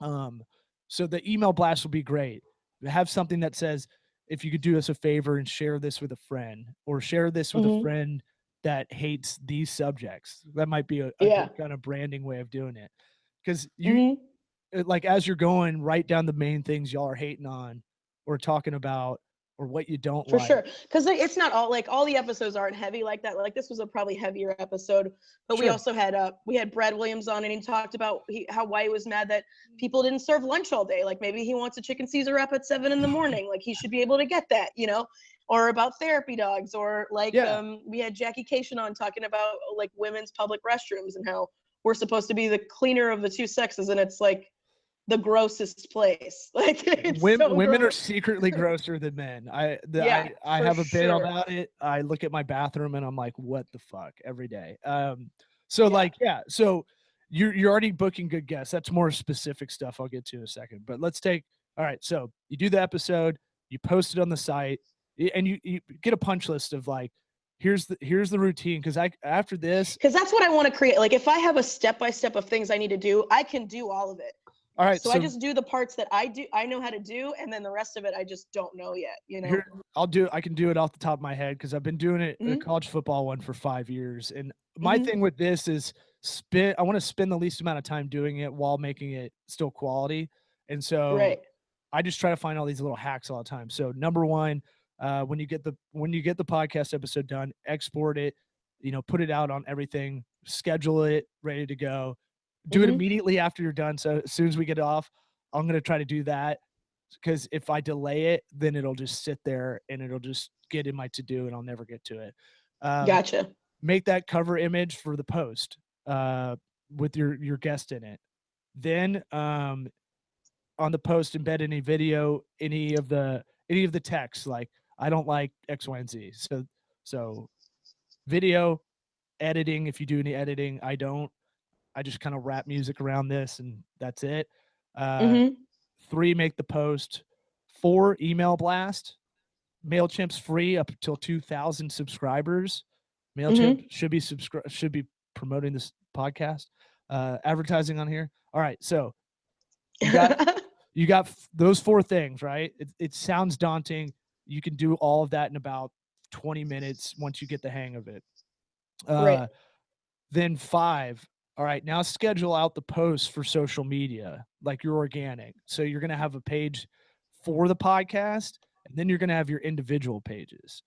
Um, so the email blast will be great. Have something that says, if you could do us a favor and share this with a friend, or share this with a Mm-hmm. friend that hates these subjects. That might be a Yeah. good kind of branding way of doing it. Because Mm-hmm. like, as you're going, write down the main things y'all are hating on or talking about. or what you don't For like. sure. Because it's not all like all the episodes aren't heavy like that. Like this was a probably heavier episode, but we Sure. also had Brad Williams on, and he talked about how why he was mad that people didn't serve lunch all day. Like maybe he wants a chicken Caesar wrap at 7 a.m. Like he should be able to get that, you know. Or about therapy dogs, or like Yeah. we had Jackie Cation on talking about like women's public restrooms and how we're supposed to be the cleaner of the two sexes, and it's like the grossest place. Like it's Women are gross. secretly grosser than men. Yeah, I for have a bit sure. about it. I look at my bathroom and I'm like, what the fuck, every day. So Yeah. like, yeah. So you're already booking good guests. That's more specific stuff I'll get to in a second. But let's take. All right. So you do the episode, you post it on the site, and you get a punch list of like, here's the routine. Because after this, Because that's what I want to create. Like if I have a step by step of things I need to do, I can do all of it. all right. So I just do the parts that I know how to do, and then the rest of it I just don't know yet, you know. Here, I can do it off the top of my head because I've been doing it a college football one for 5 years. And my thing with this is I want to spend the least amount of time doing it while making it still quality. And so Right. I just try to find all these little hacks all the time. So number one, when you get the podcast episode done, export it, put it out on everything, schedule it, ready to go. Do it immediately after you're done. So as soon as we get off, I'm going to try to do that, because if I delay it, then it'll just sit there and it'll just get in my to-do and I'll never get to it. Gotcha. Make that cover image for the post with your guest in it. Then on the post, embed any video, any of the text, like I don't like X, Y, and Z. So video editing, if you do any editing, I don't. I just kind of wrap music around this and that's it. 3, make the post. 4, email blast. MailChimp's free up until 2,000 subscribers. MailChimp should be promoting this podcast, advertising on here. All right, so you got those 4 things, right? It sounds daunting. You can do all of that in about 20 minutes once you get the hang of it. Right. Then 5, all right, now schedule out the posts for social media, like your organic. So you're going to have a page for the podcast, and then you're going to have your individual pages.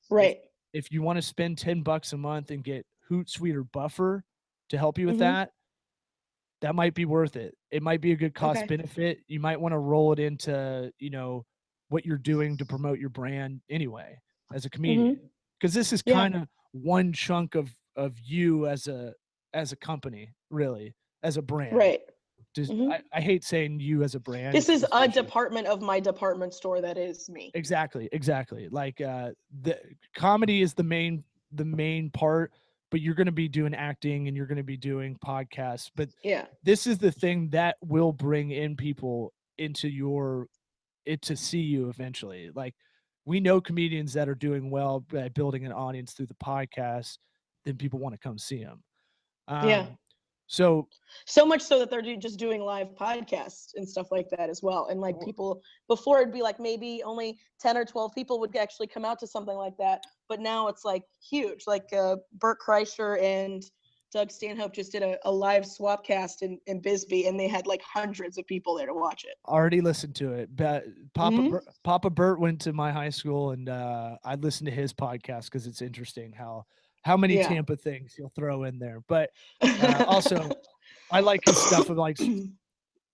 Right. If you want to spend $10 a month and get Hootsuite or Buffer to help you with that might be worth it. It might be a good cost benefit. You might want to roll it into, what you're doing to promote your brand anyway as a comedian. Because this is kind of one chunk of you as a company, really, as a brand. Right. I hate saying you as a brand. This is a department of my department store that is me. Exactly. Like the comedy is the main part, but you're going to be doing acting and you're going to be doing podcasts. But this is the thing that will bring in people into to see you eventually. Like we know comedians that are doing well by building an audience through the podcast, then people want to come see them. So much so that they're just doing live podcasts and stuff like that as well. And like people before, it'd be like maybe only 10 or 12 people would actually come out to something like that. But now it's like huge. Like Bert Kreischer and Doug Stanhope just did a live swapcast in Bisbee, and they had like hundreds of people there to watch it. Already listened to it. But Papa Bert went to my high school, and I listened to his podcast because it's interesting how many Tampa things he'll throw in there. But also, I like his stuff of like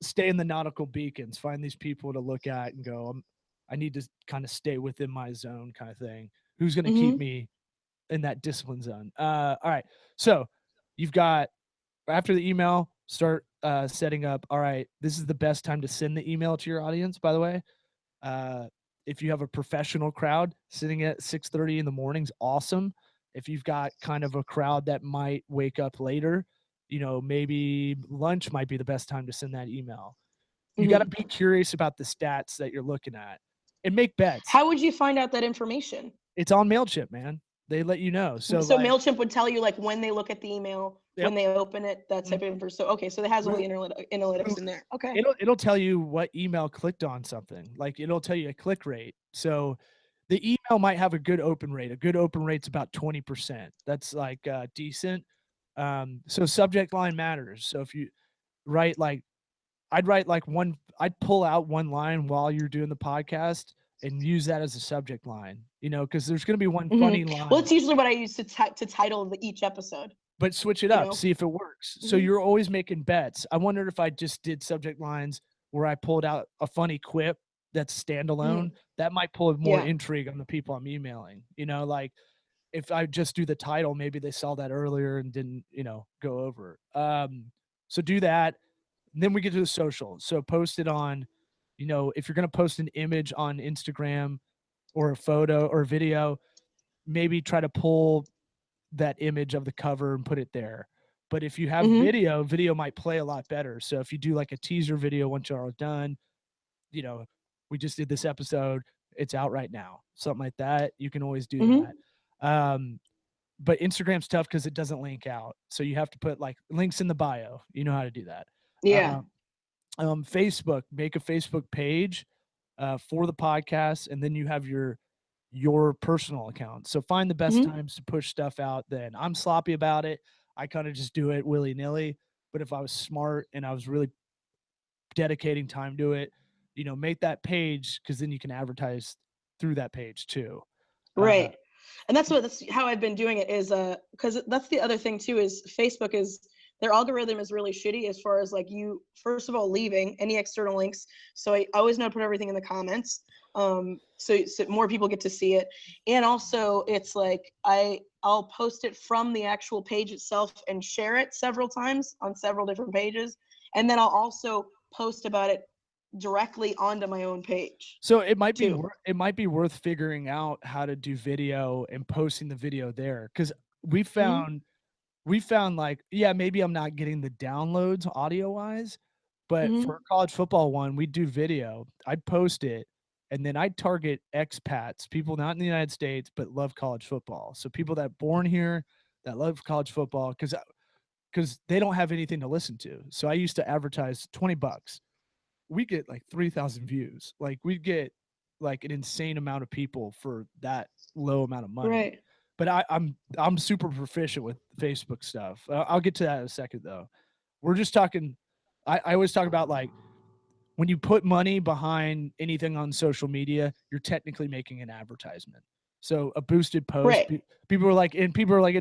stay in the nautical beacons, find these people to look at and go, I need to kind of stay within my zone kind of thing. Who's going to keep me in that discipline zone? All right. So you've got, after the email, start setting up. All right, this is the best time to send the email to your audience, by the way. If you have a professional crowd sitting at 6:30 in the morning's awesome. If you've got kind of a crowd that might wake up later, maybe lunch might be the best time to send that email. You got to be curious about the stats that you're looking at and make bets. How would you find out that information? It's on MailChimp, man. They let you know. So like, MailChimp would tell you like when they look at the email, when they open it, that type of info. So so it has all the analytics in there. Okay. It'll tell you what email clicked on something. Like it'll tell you a click rate. So the email might have a good open rate. A good open rate's about 20%. That's like decent. So subject line matters. So if you write like, I'd pull out one line while you're doing the podcast and use that as a subject line, because there's going to be one funny Well, line, it's usually what I use to title each episode. but switch it up, see if it works. So you're always making bets. I wondered if I just did subject lines where I pulled out a funny quip that's standalone, that might pull more intrigue on the people I'm emailing. Like if I just do the title, maybe they saw that earlier and didn't, go over. So do that. And then we get to the social. So post it on, if you're going to post an image on Instagram or a photo or a video, maybe try to pull that image of the cover and put it there. But if you have video might play a lot better. So if you do like a teaser video once you're all done, we just did this episode, it's out right now, something like that. You can always do that. But Instagram's tough because it doesn't link out. So you have to put like links in the bio. You know how to do that. Yeah. Facebook, make a Facebook page for the podcast, and then you have your personal account. So find the best times to push stuff out. Then I'm sloppy about it. I kind of just do it willy-nilly. But if I was smart and I was really dedicating time to it, make that page, because then you can advertise through that page too. Right. And that's how I've been doing it, is because that's the other thing too, is Facebook is, their algorithm is really shitty as far as like you, first of all, leaving any external links. So I always know to put everything in the comments. So more people get to see it. And also it's like, I'll post it from the actual page itself and share it several times on several different pages. And then I'll also post about it directly onto my own page. So it might be worth figuring out how to do video and posting the video there. Cause we found like, yeah, maybe I'm not getting the downloads audio wise, but for a college football one, we do video. I'd post it, and then I'd target expats, people not in the United States, but love college football. So people that born here that love college football, because they don't have anything to listen to. So I used to advertise $20. We get like 3,000 views. Like we'd get like an insane amount of people for that low amount of money. Right. But I'm super proficient with Facebook stuff. I'll get to that in a second though. We're just talking. I always talk about like when you put money behind anything on social media, you're technically making an advertisement. So a boosted post, people are like, it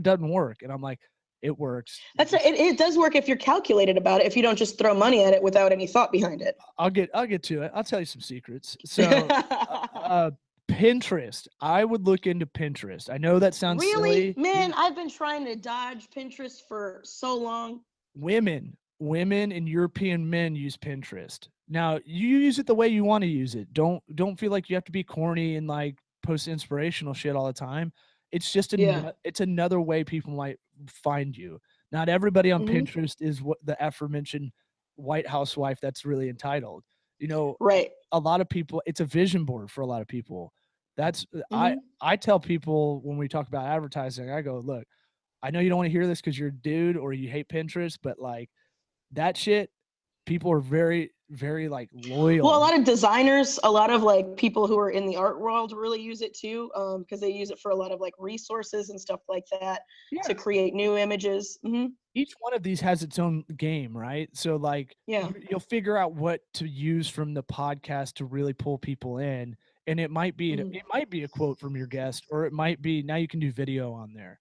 doesn't work, and I'm like, it works. That's it does work if you're calculated about it. If you don't just throw money at it without any thought behind it. I'll get to it. I'll tell you some secrets. So, Pinterest. I would look into Pinterest. I know that sounds really silly. Man, I've been trying to dodge Pinterest for so long. Women and European men use Pinterest. Now you use it the way you want to use it. Don't feel like you have to be corny and like post inspirational shit all the time. It's just it's another way people might find you. Not everybody on Pinterest is what the aforementioned white housewife that's really entitled. Right. A lot of people, it's a vision board for a lot of people. That's I tell people when we talk about advertising, I go, look, I know you don't want to hear this because you're a dude or you hate Pinterest, but like that shit, people are very, very like loyal. Well, a lot of designers, a lot of like people who are in the art world really use it too, because they use it for a lot of like resources and stuff like that to create new images. Each one of these has its own game, right? So like, you'll figure out what to use from the podcast to really pull people in, and it might be a quote from your guest, or it might be now you can do video on there.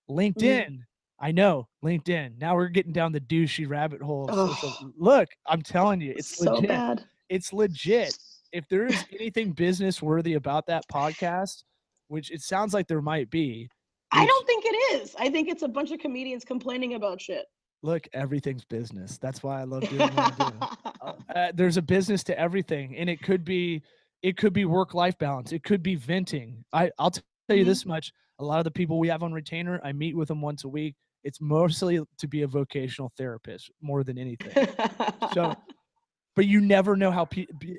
LinkedIn. I know, LinkedIn. Now we're getting down the douchey rabbit hole of social. Look, I'm telling you, it's so legit. Bad. It's legit. If there is anything business worthy about that podcast, which it sounds like there might be. I don't think it is. I think it's a bunch of comedians complaining about shit. Look, everything's business. That's why I love doing what I'm doing. There's a business to everything, and it could be work-life balance. It could be venting. I'll tell you this much. A lot of the people we have on retainer, I meet with them once a week. It's mostly to be a vocational therapist more than anything. So, but you never know how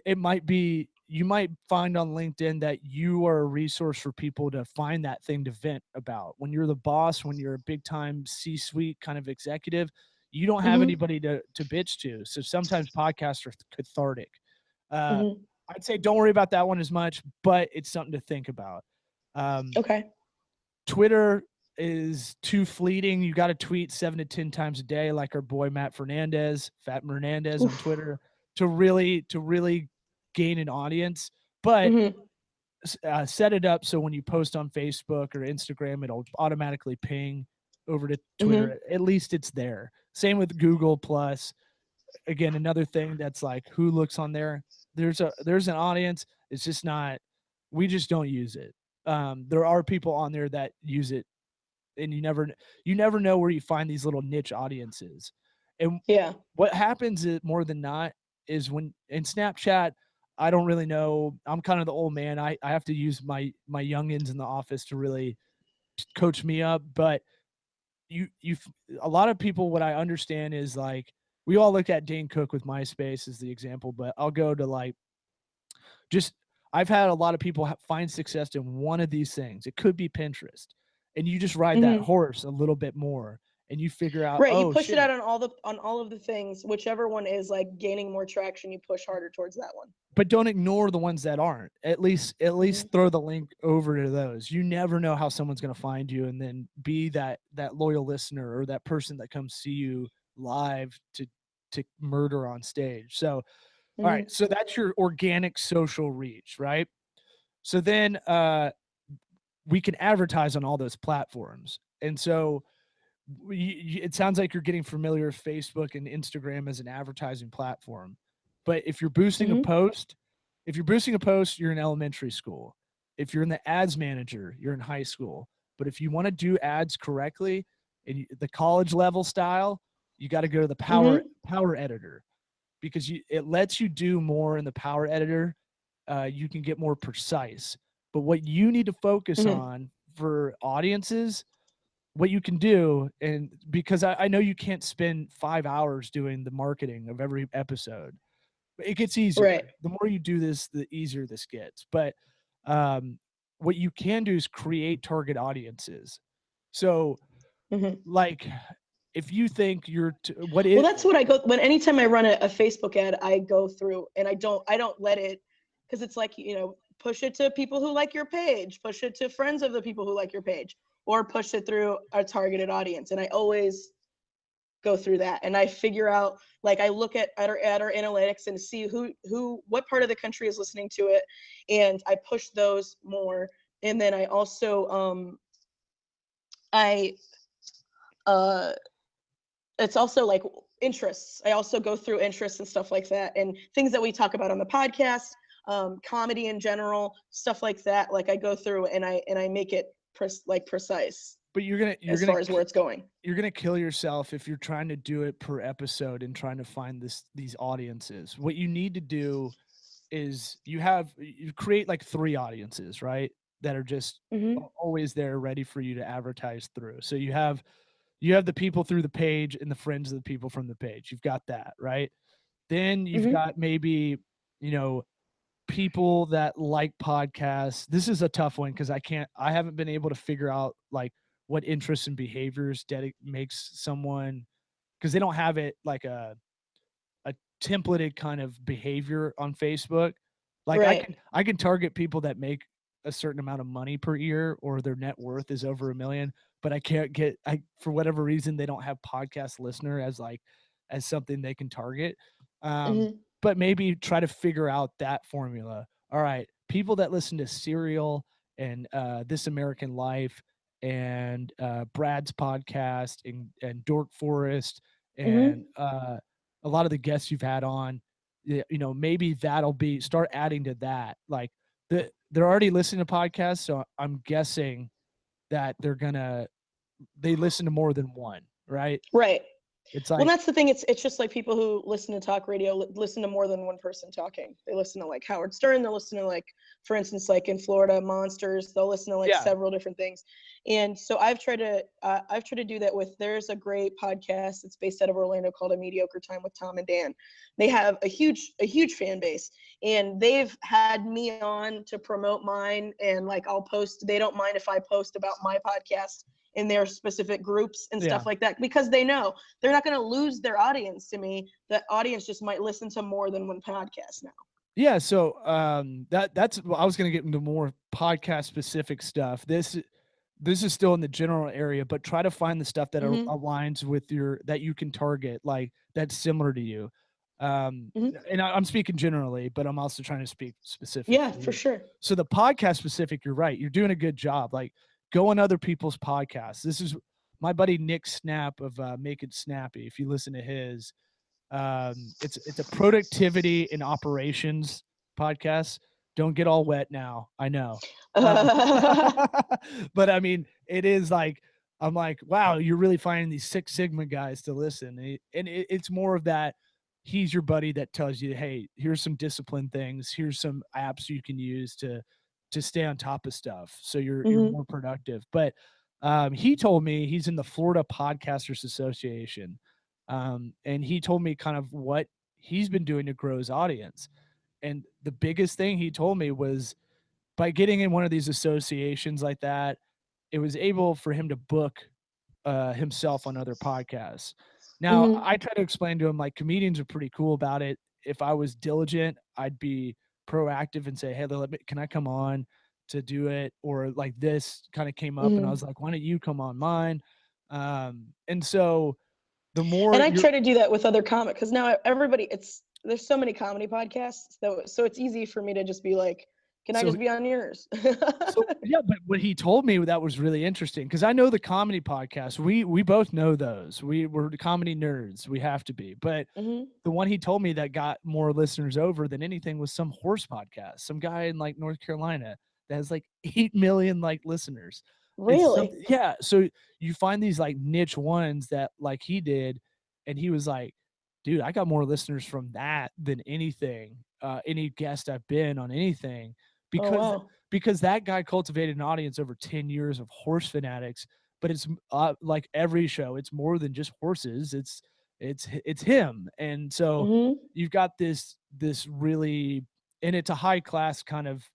it might be. You might find on LinkedIn that you are a resource for people to find that thing to vent about. When you're the boss, when you're a big time C-suite kind of executive, you don't have anybody to bitch to. So sometimes podcasts are cathartic. I'd say don't worry about that one as much, but it's something to think about. Okay. Twitter is too fleeting. You got to tweet 7 to 10 times a day, like our boy Fat Fernandez on Twitter, to really gain an audience. but Mm-hmm. set it up so when you post on Facebook or Instagram, it'll automatically ping over to Mm-hmm. Twitter. At least it's there. Same with Google Plus. Again, another thing that's like who looks on there. There's an audience. It's just not. We just don't use it. There are people on there that use it, and you never know where you find these little niche audiences. And Yeah. what happens is, more than not, is when in Snapchat, I don't really know. I'm kind of the old man. I have to use my youngins in the office to really coach me up. But you a lot of people, what I understand is like we all look at Dane Cook with MySpace as the example, but I'll go to like just I've had a lot of people find success in one of these things. It could be Pinterest, and you just ride that Mm-hmm. horse a little bit more, and you figure out, Right. You oh push it shit. out on all of the things, whichever one is like gaining more traction, you push harder towards that one. But don't ignore the ones that aren't. At least Mm-hmm. throw the link over to those. You never know how someone's going to find you, and then be that loyal listener or that person that comes see you live to murder on stage. So all right, Mm-hmm. so that's your organic social reach, right? So then we can advertise on all those platforms. And so it sounds like you're getting familiar with Facebook and Instagram as an advertising platform. But if you're boosting a Mm-hmm. post, you're in elementary school. If you're in the ads manager, you're in high school. But if you want to do ads correctly in the college level style, you got to go to the Mm-hmm. power editor, because it lets you do more in the power editor. You can get more precise. But what you need to focus Mm-hmm. on for audiences, what you can do, and because I know you can't spend 5 hours doing the marketing of every episode, but it gets Right. easier. The more you do this, the easier this gets. But um, what you can do is create target audiences. So, Mm-hmm. like, if you think what Well, it, that's what I go when anytime I run a Facebook ad, I go through and I don't let it, because it's like, push it to people who like your page, push it to friends of the people who like your page, or push it through a targeted audience. And I always go through that, and I figure out, like, I look at our analytics and see what part of the country is listening to it, and I push those more. And then I also I uh it's also like interests. I also go through interests and stuff like that, and things that we talk about on the podcast, comedy in general, stuff like that. Like, I go through and I make it precise but as far as where it's going. you're gonna kill yourself if you're trying to do it per episode and trying to find these audiences. What you need to do is you create like 3 audiences, right? That are just Mm-hmm. always there ready for you to advertise through. So you have the people through the page and the friends of the people from the page. You've got that, right? Then you've Mm-hmm. got maybe, you know, people that like podcasts. This is a tough one because I haven't been able to figure out like what interests and behaviors makes someone, because they don't have it like a templated kind of behavior on Facebook. Like Right. I can target people that make a certain amount of money per year or their net worth is over 1 million, but I can't get I for whatever reason they don't have podcast listener as like as something they can target. Um, Mm-hmm. but maybe try to figure out that formula. All right, people that listen to Serial and This American Life and Brad's podcast and Dork Forest and Mm-hmm. a lot of the guests you've had on, maybe that'll be start adding to that. Like they're already listening to podcasts, so I'm guessing that they listen to more than one, right? Right. It's Well, like, that's the thing. It's just like people who listen to talk radio listen to more than one person talking. They listen to like Howard Stern. They'll listen to, like, for instance, like in Florida, Monsters. They'll listen to like yeah, several different things. And so I've tried to do that with. There's a great podcast that's based out of Orlando called A Mediocre Time with Tom and Dan. They have a huge fan base, and they've had me on to promote mine. And like, I'll post. They don't mind if I post about my podcast in their specific groups and yeah. stuff like that, because they know they're not going to lose their audience to me. The audience just might listen to more than one podcast now. Yeah, so that's well, I was going to get into more podcast specific stuff. This is still in the general area, but try to find the stuff that Mm-hmm. aligns with that you can target, like that's similar to you. Mhm. And I'm speaking generally, but I'm also trying to speak specific Yeah, for for you. sure. So the podcast specific, you're right. You're doing a good job. Like, go on other people's podcasts. This is my buddy Nick Snap of Make It Snappy. If you listen to his, it's a productivity and operations podcast. Don't get all wet now. I know. Uh, but I mean, it is like, I'm like, wow, you're really finding these Six Sigma guys to listen. It's more of that. He's your buddy that tells you, hey, here's some discipline things. Here's some apps you can use to stay on top of stuff, so you're Mhm. more productive. But he told me he's in the Florida Podcasters Association, and he told me kind of what he's been doing to grow his audience. And the biggest thing he told me was by getting in one of these associations like that, it was able for him to book himself on other podcasts. Now, Mhm. I try to explain to him like comedians are pretty cool about it. If I was diligent, I'd be proactive and say, "Hey, can I come on to do it?" Or like this kind of came up, and I Mhm. was like, "Why don't you come on mine?" And so the more And I you're try to do that with other comics because now everybody, there's so many comedy podcasts, so it's easy for me to just be like, can I so just be on yours? So yeah, but what he told me that was really interesting because I know the comedy podcast. We both know those. We're the comedy nerds. We have to be. But Mhm. the one he told me that got more listeners over than anything was some horse podcast. Some guy in like North Carolina that has like 8 million like listeners. It's Really? something, yeah. So you find these like niche ones that like he did, and he was like, dude, I got more listeners from that than anything, any guest I've been on anything, Oh because wow. that guy cultivated an audience over 10 years of horse fanatics. But it's like every show, it's more than just horses. It's him. And so Mhm. you've got this really, and it's a high class kind of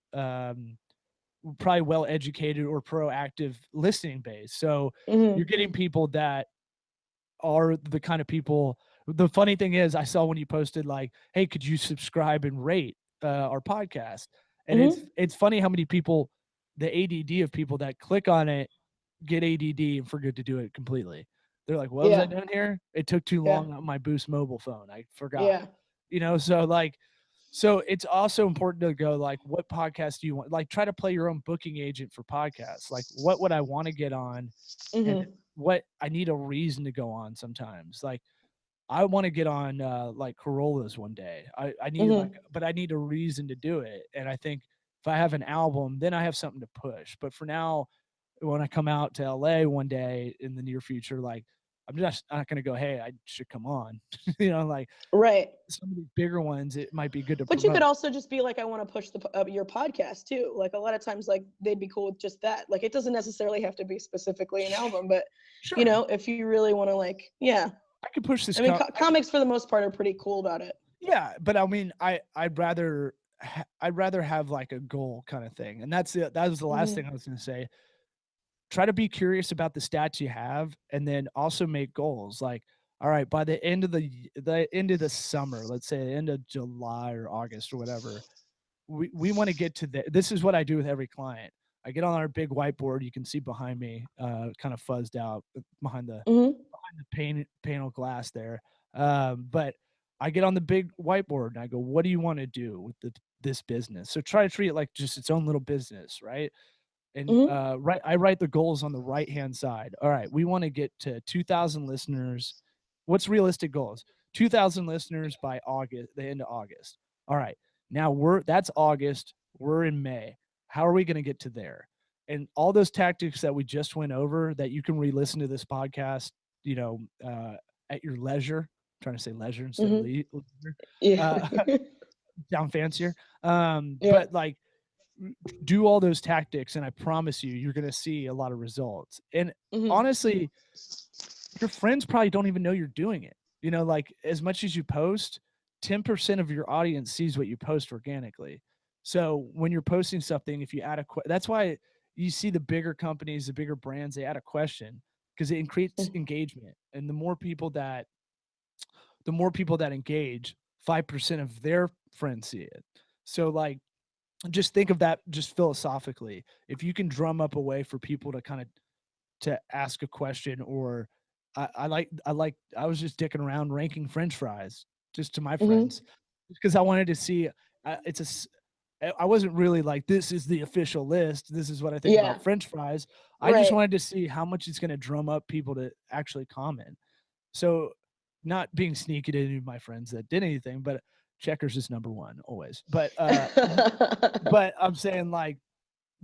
probably well educated or proactive listening base. So you're Mhm. getting people that are the kind of people. The funny thing is, I saw when you posted like, "Hey, could you subscribe and rate our podcast?" And Mhm. it's funny how many people, the ADD of people that click on it, get ADD and forget to do it completely. They're like, "What was I Yeah. doing here? It took too Yeah. long on my Boost mobile phone. I forgot." Yeah. So like, so it's also important to go like, what podcast do you want? Like, try to play your own booking agent for podcasts. Like, what would I want to get on, and Mhm. what I need a reason to go on sometimes. Like, I want to get on like Corollas one day. I need like, Mhm. but I need a reason to do it. And I think if I have an album, then I have something to push. But for now, when I come out to LA one day in the near future, like, I'm just not going to go, hey, I should come on. Like Right. some of these bigger ones, it might be good to But you could promote. also just be like, I want to push your podcast too. Like a lot of times, like they'd be cool with just that. Like it doesn't necessarily have to be specifically an album, but Sure, if you really want to, like, yeah. I could push this. I mean, comics for the most part are pretty cool about it. Yeah, but I mean, I'd rather have like a goal kind of thing, and that was the last thing Mhm. I was going to say. Try to be curious about the stats you have, and then also make goals. Like, all right, by the end of the summer, let's say the end of July or August or whatever, we want to get to this is what I do with every client. I get on our big whiteboard. You can see behind me, kind of fuzzed out behind the Mhm. panel glass there. But I get on the big whiteboard and I go, what do you want to do with this business? So try to treat it like just its own little business, right? And Mhm. I write the goals on the right hand side. All right, we want to get to 2,000 listeners. What's realistic goals? 2,000 listeners by August, the end of August. All right, now that's August. We're in May. How are we going to get to there? And all those tactics that we just went over that you can re-listen to this podcast, you know, uh, at your leisure. I'm trying to say leisure instead of Mhm. leisure. Yeah. Uh, Sound fancier. Yeah. But like, do all those tactics and I promise you're going to see a lot of results. And Mhm. honestly, your friends probably don't even know you're doing it. Like, as much as you post, 10% of your audience sees what you post organically. So when you're posting something, if you add that's why you see the bigger companies, the bigger brands, they add a question because it increases engagement. And the more people that engage, 5% of their friends see it. So like, just think of that just philosophically. If you can drum up a way for people to kind of to ask a question, or I was just dicking around ranking French fries. just to my Mm-hmm. friends, because I wanted to see. I wasn't really like, this is the official list. This is what I think Yeah. about French fries. I just Right. wanted to see how much it's going to drum up people to actually comment. So, not being sneaky to any of my friends that did anything, but Checkers is number one always. But I'm saying, like,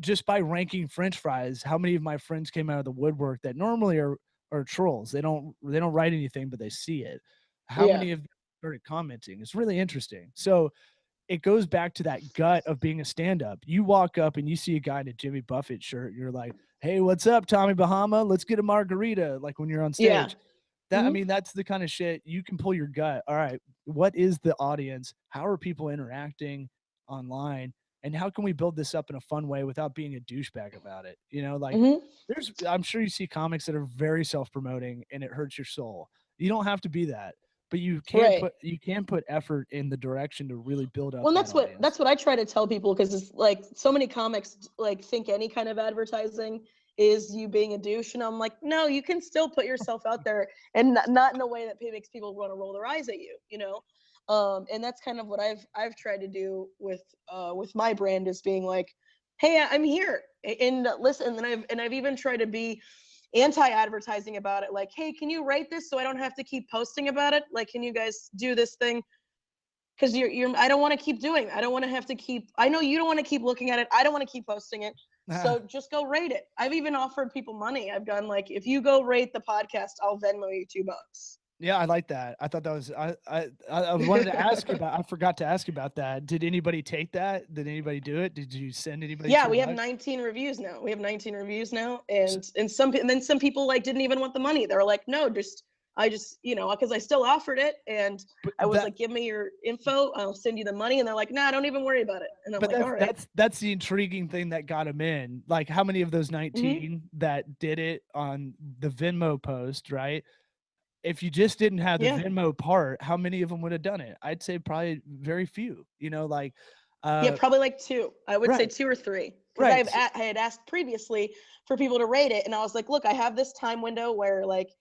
just by ranking French fries, how many of my friends came out of the woodwork that normally are trolls? They don't write anything, but they see it. How Yeah. many of them started commenting? It's really interesting. So it goes back to that gut of being a stand-up. You walk up and you see a guy in a Jimmy Buffett shirt, you're like, "Hey, what's up, Tommy Bahama? Let's get a margarita." Like when you're on Yeah. stage. I Mm-hmm. mean, that's the kind of shit you can pull your gut. All right, what is the audience? How are people interacting online? And how can we build this up in a fun way without being a douchebag about it? Like Mm-hmm. I'm sure you see comics that are very self-promoting and it hurts your soul. You don't have to be that, but Right. you can put effort in the direction to really build up Well, and that that's what audience. that's what I try to tell people, because it's like so many comics like think any kind of advertising is you being a douche, and I'm like, no, you can still put yourself out there, and not in a way that makes people want to roll their eyes at you, and that's kind of what I've tried to do with my brand, is being like, hey, I'm here, and listen, and I've even tried to be anti-advertising about it, like, hey, can you write this so I don't have to keep posting about it, like, can you guys do this thing, because you're I don't want to keep doing, I don't want to have to keep, I know you don't want to keep looking at it, I don't want to keep posting it, so just go rate it. I've even offered people money. I've done, like, if you go rate the podcast, I'll Venmo you $2. Yeah, I like that. I thought that was I wanted to ask you about. I forgot to ask you about that. Did anybody take that? Did anybody do it? Did you send anybody Yeah, two we have bucks? 19 reviews now. We have 19 reviews now, S- and then some people, like, didn't even want the money. They were like, no, I just, because I still offered it, and But I was that like, give me your info, I'll send you the money, and they're like, nah, don't even worry about it, and I'm but like, that's all right. that's the intriguing thing that got him in. Like how many of those Mm-hmm. 19 that did it on the Venmo post, right? If you just didn't have the Yeah. Venmo part, how many of them would have done it? I'd say probably very few. Like Yeah, uh probably like two. I would say right, two or three, because right. I had asked previously for people to rate it, and I was like, look, I have this time window where, like,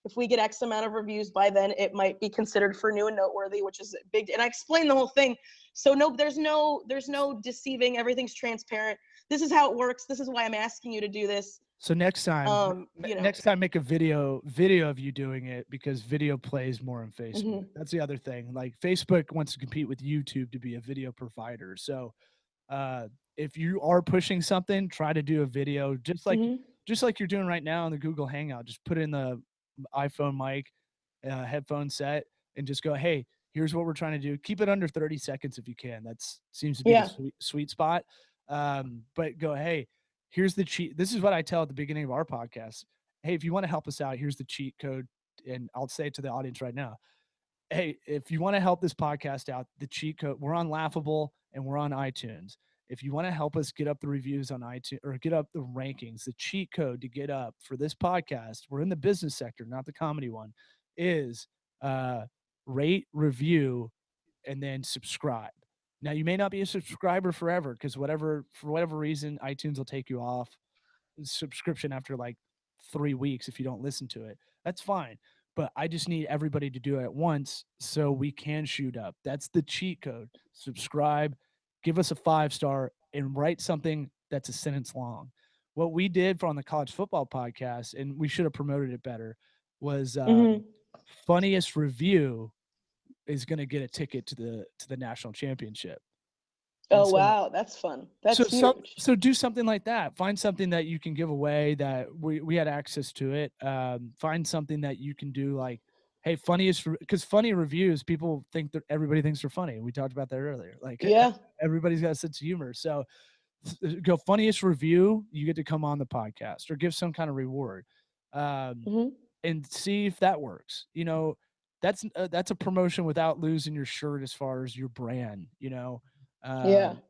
if we get X amount of reviews by then, it might be considered for new and noteworthy, which is big. And I explained the whole thing. So no, there's no deceiving. Everything's transparent. This is how it works. This is why I'm asking you to do this. So next time, You know. next time, make a video of you doing it because video plays more on Facebook. Mm-hmm. That's the other thing. Like Facebook wants to compete with YouTube to be a video provider. So uh, if you are pushing something, try to do a video Mm-hmm. just like you're doing right now on the Google Hangout. Just put in the iPhone mic, headphone set, and just go, hey, here's what we're trying to do. Keep it under 30 seconds if you can. That seems to be the Yeah. sweet spot. But go, hey, here's the cheat. This is what I tell at the beginning of our podcast. Hey, if you want to help us out, here's the cheat code. And I'll say it to the audience right now. Hey, if you want to help this podcast out, the cheat code, we're on Laughable and we're on iTunes. If you want to help us get up the reviews on iTunes or get up the rankings, the cheat code to get up for this podcast, we're in the business sector, not the comedy one, is rate, review, and then subscribe. Now you may not be a subscriber forever because for whatever reason, iTunes will take you off subscription after like 3 weeks if you don't listen to it. That's fine. But I just need everybody to do it at once so we can shoot up. That's the cheat code. Subscribe, give us a 5-star, and write something that's a sentence long. What we did for on the college football podcast, and we should have promoted it better, was Mm-hmm. funniest review is going to get a ticket to the national championship. And Oh so wow, that's fun. That's huge. so do something like that. Find something that you can give away that we had access to it. Find something that you can do like, hey, funniest because funny reviews, people think that everybody thinks they're funny. We talked about that earlier. Like Yeah. everybody's got a sense of humor. So go funniest review, you get to come on the podcast or give some kind of reward. Um, Mm-hmm. and see if that works. That's a promotion without losing your shirt as far as your brand. Yeah. Um,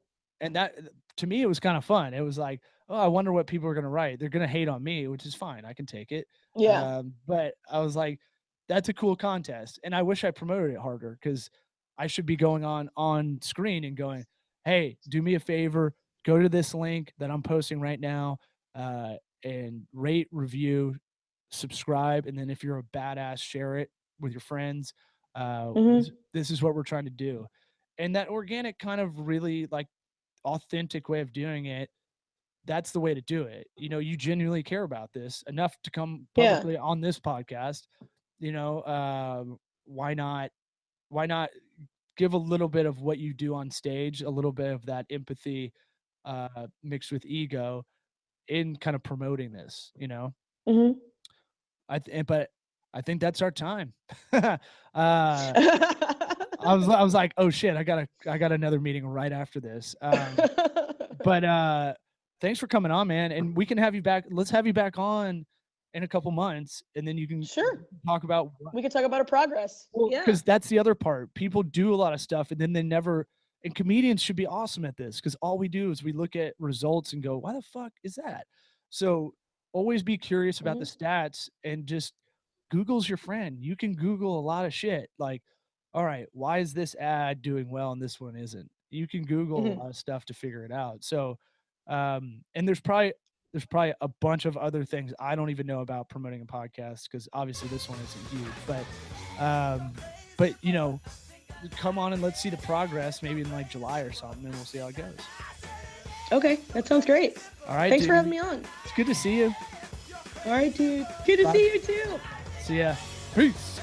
and that to me it was kind of fun. It was like, oh, I wonder what people are going to write. They're going to hate on me, which is fine. I can take it. Yeah. But I was like, that's a cool contest, and I wish I promoted it harder because I should be going on screen and going, hey, do me a favor, go to this link that I'm posting right now, and rate, review, subscribe, and then if you're a badass, share it with your friends. This is what we're trying to do. And that organic kind of really like authentic way of doing it, that's the way to do it. You know, you genuinely care about this enough to come publicly on this podcast. You know, why not give a little bit of what you do on stage, a little bit of that empathy mixed with ego in kind of promoting this, you know? But I think that's our time. I was like, oh shit, I got another meeting right after this. But thanks for coming on, man. And we can have you back. Let's have you back on in a couple months, and then you can talk about. We can talk about our progress. Well, because that's the other part. People do a lot of stuff, and then they never. And comedians should be awesome at this, because all we do is we look at results and go, "Why the fuck is that?" So always be curious about the stats, and just Google's your friend. You can Google a lot of shit. Like, all right, why is this ad doing well and this one isn't? You can Google a lot of stuff to figure it out. So, and there's probably a bunch of other things I don't even know about promoting a podcast, because obviously this one isn't huge. But you know, come on and let's see the progress, maybe in like July or something, and we'll see how it goes. Okay, that sounds great. All right, thanks for having me on. It's good to see you. All right, dude. Good to see you too. See ya. Peace.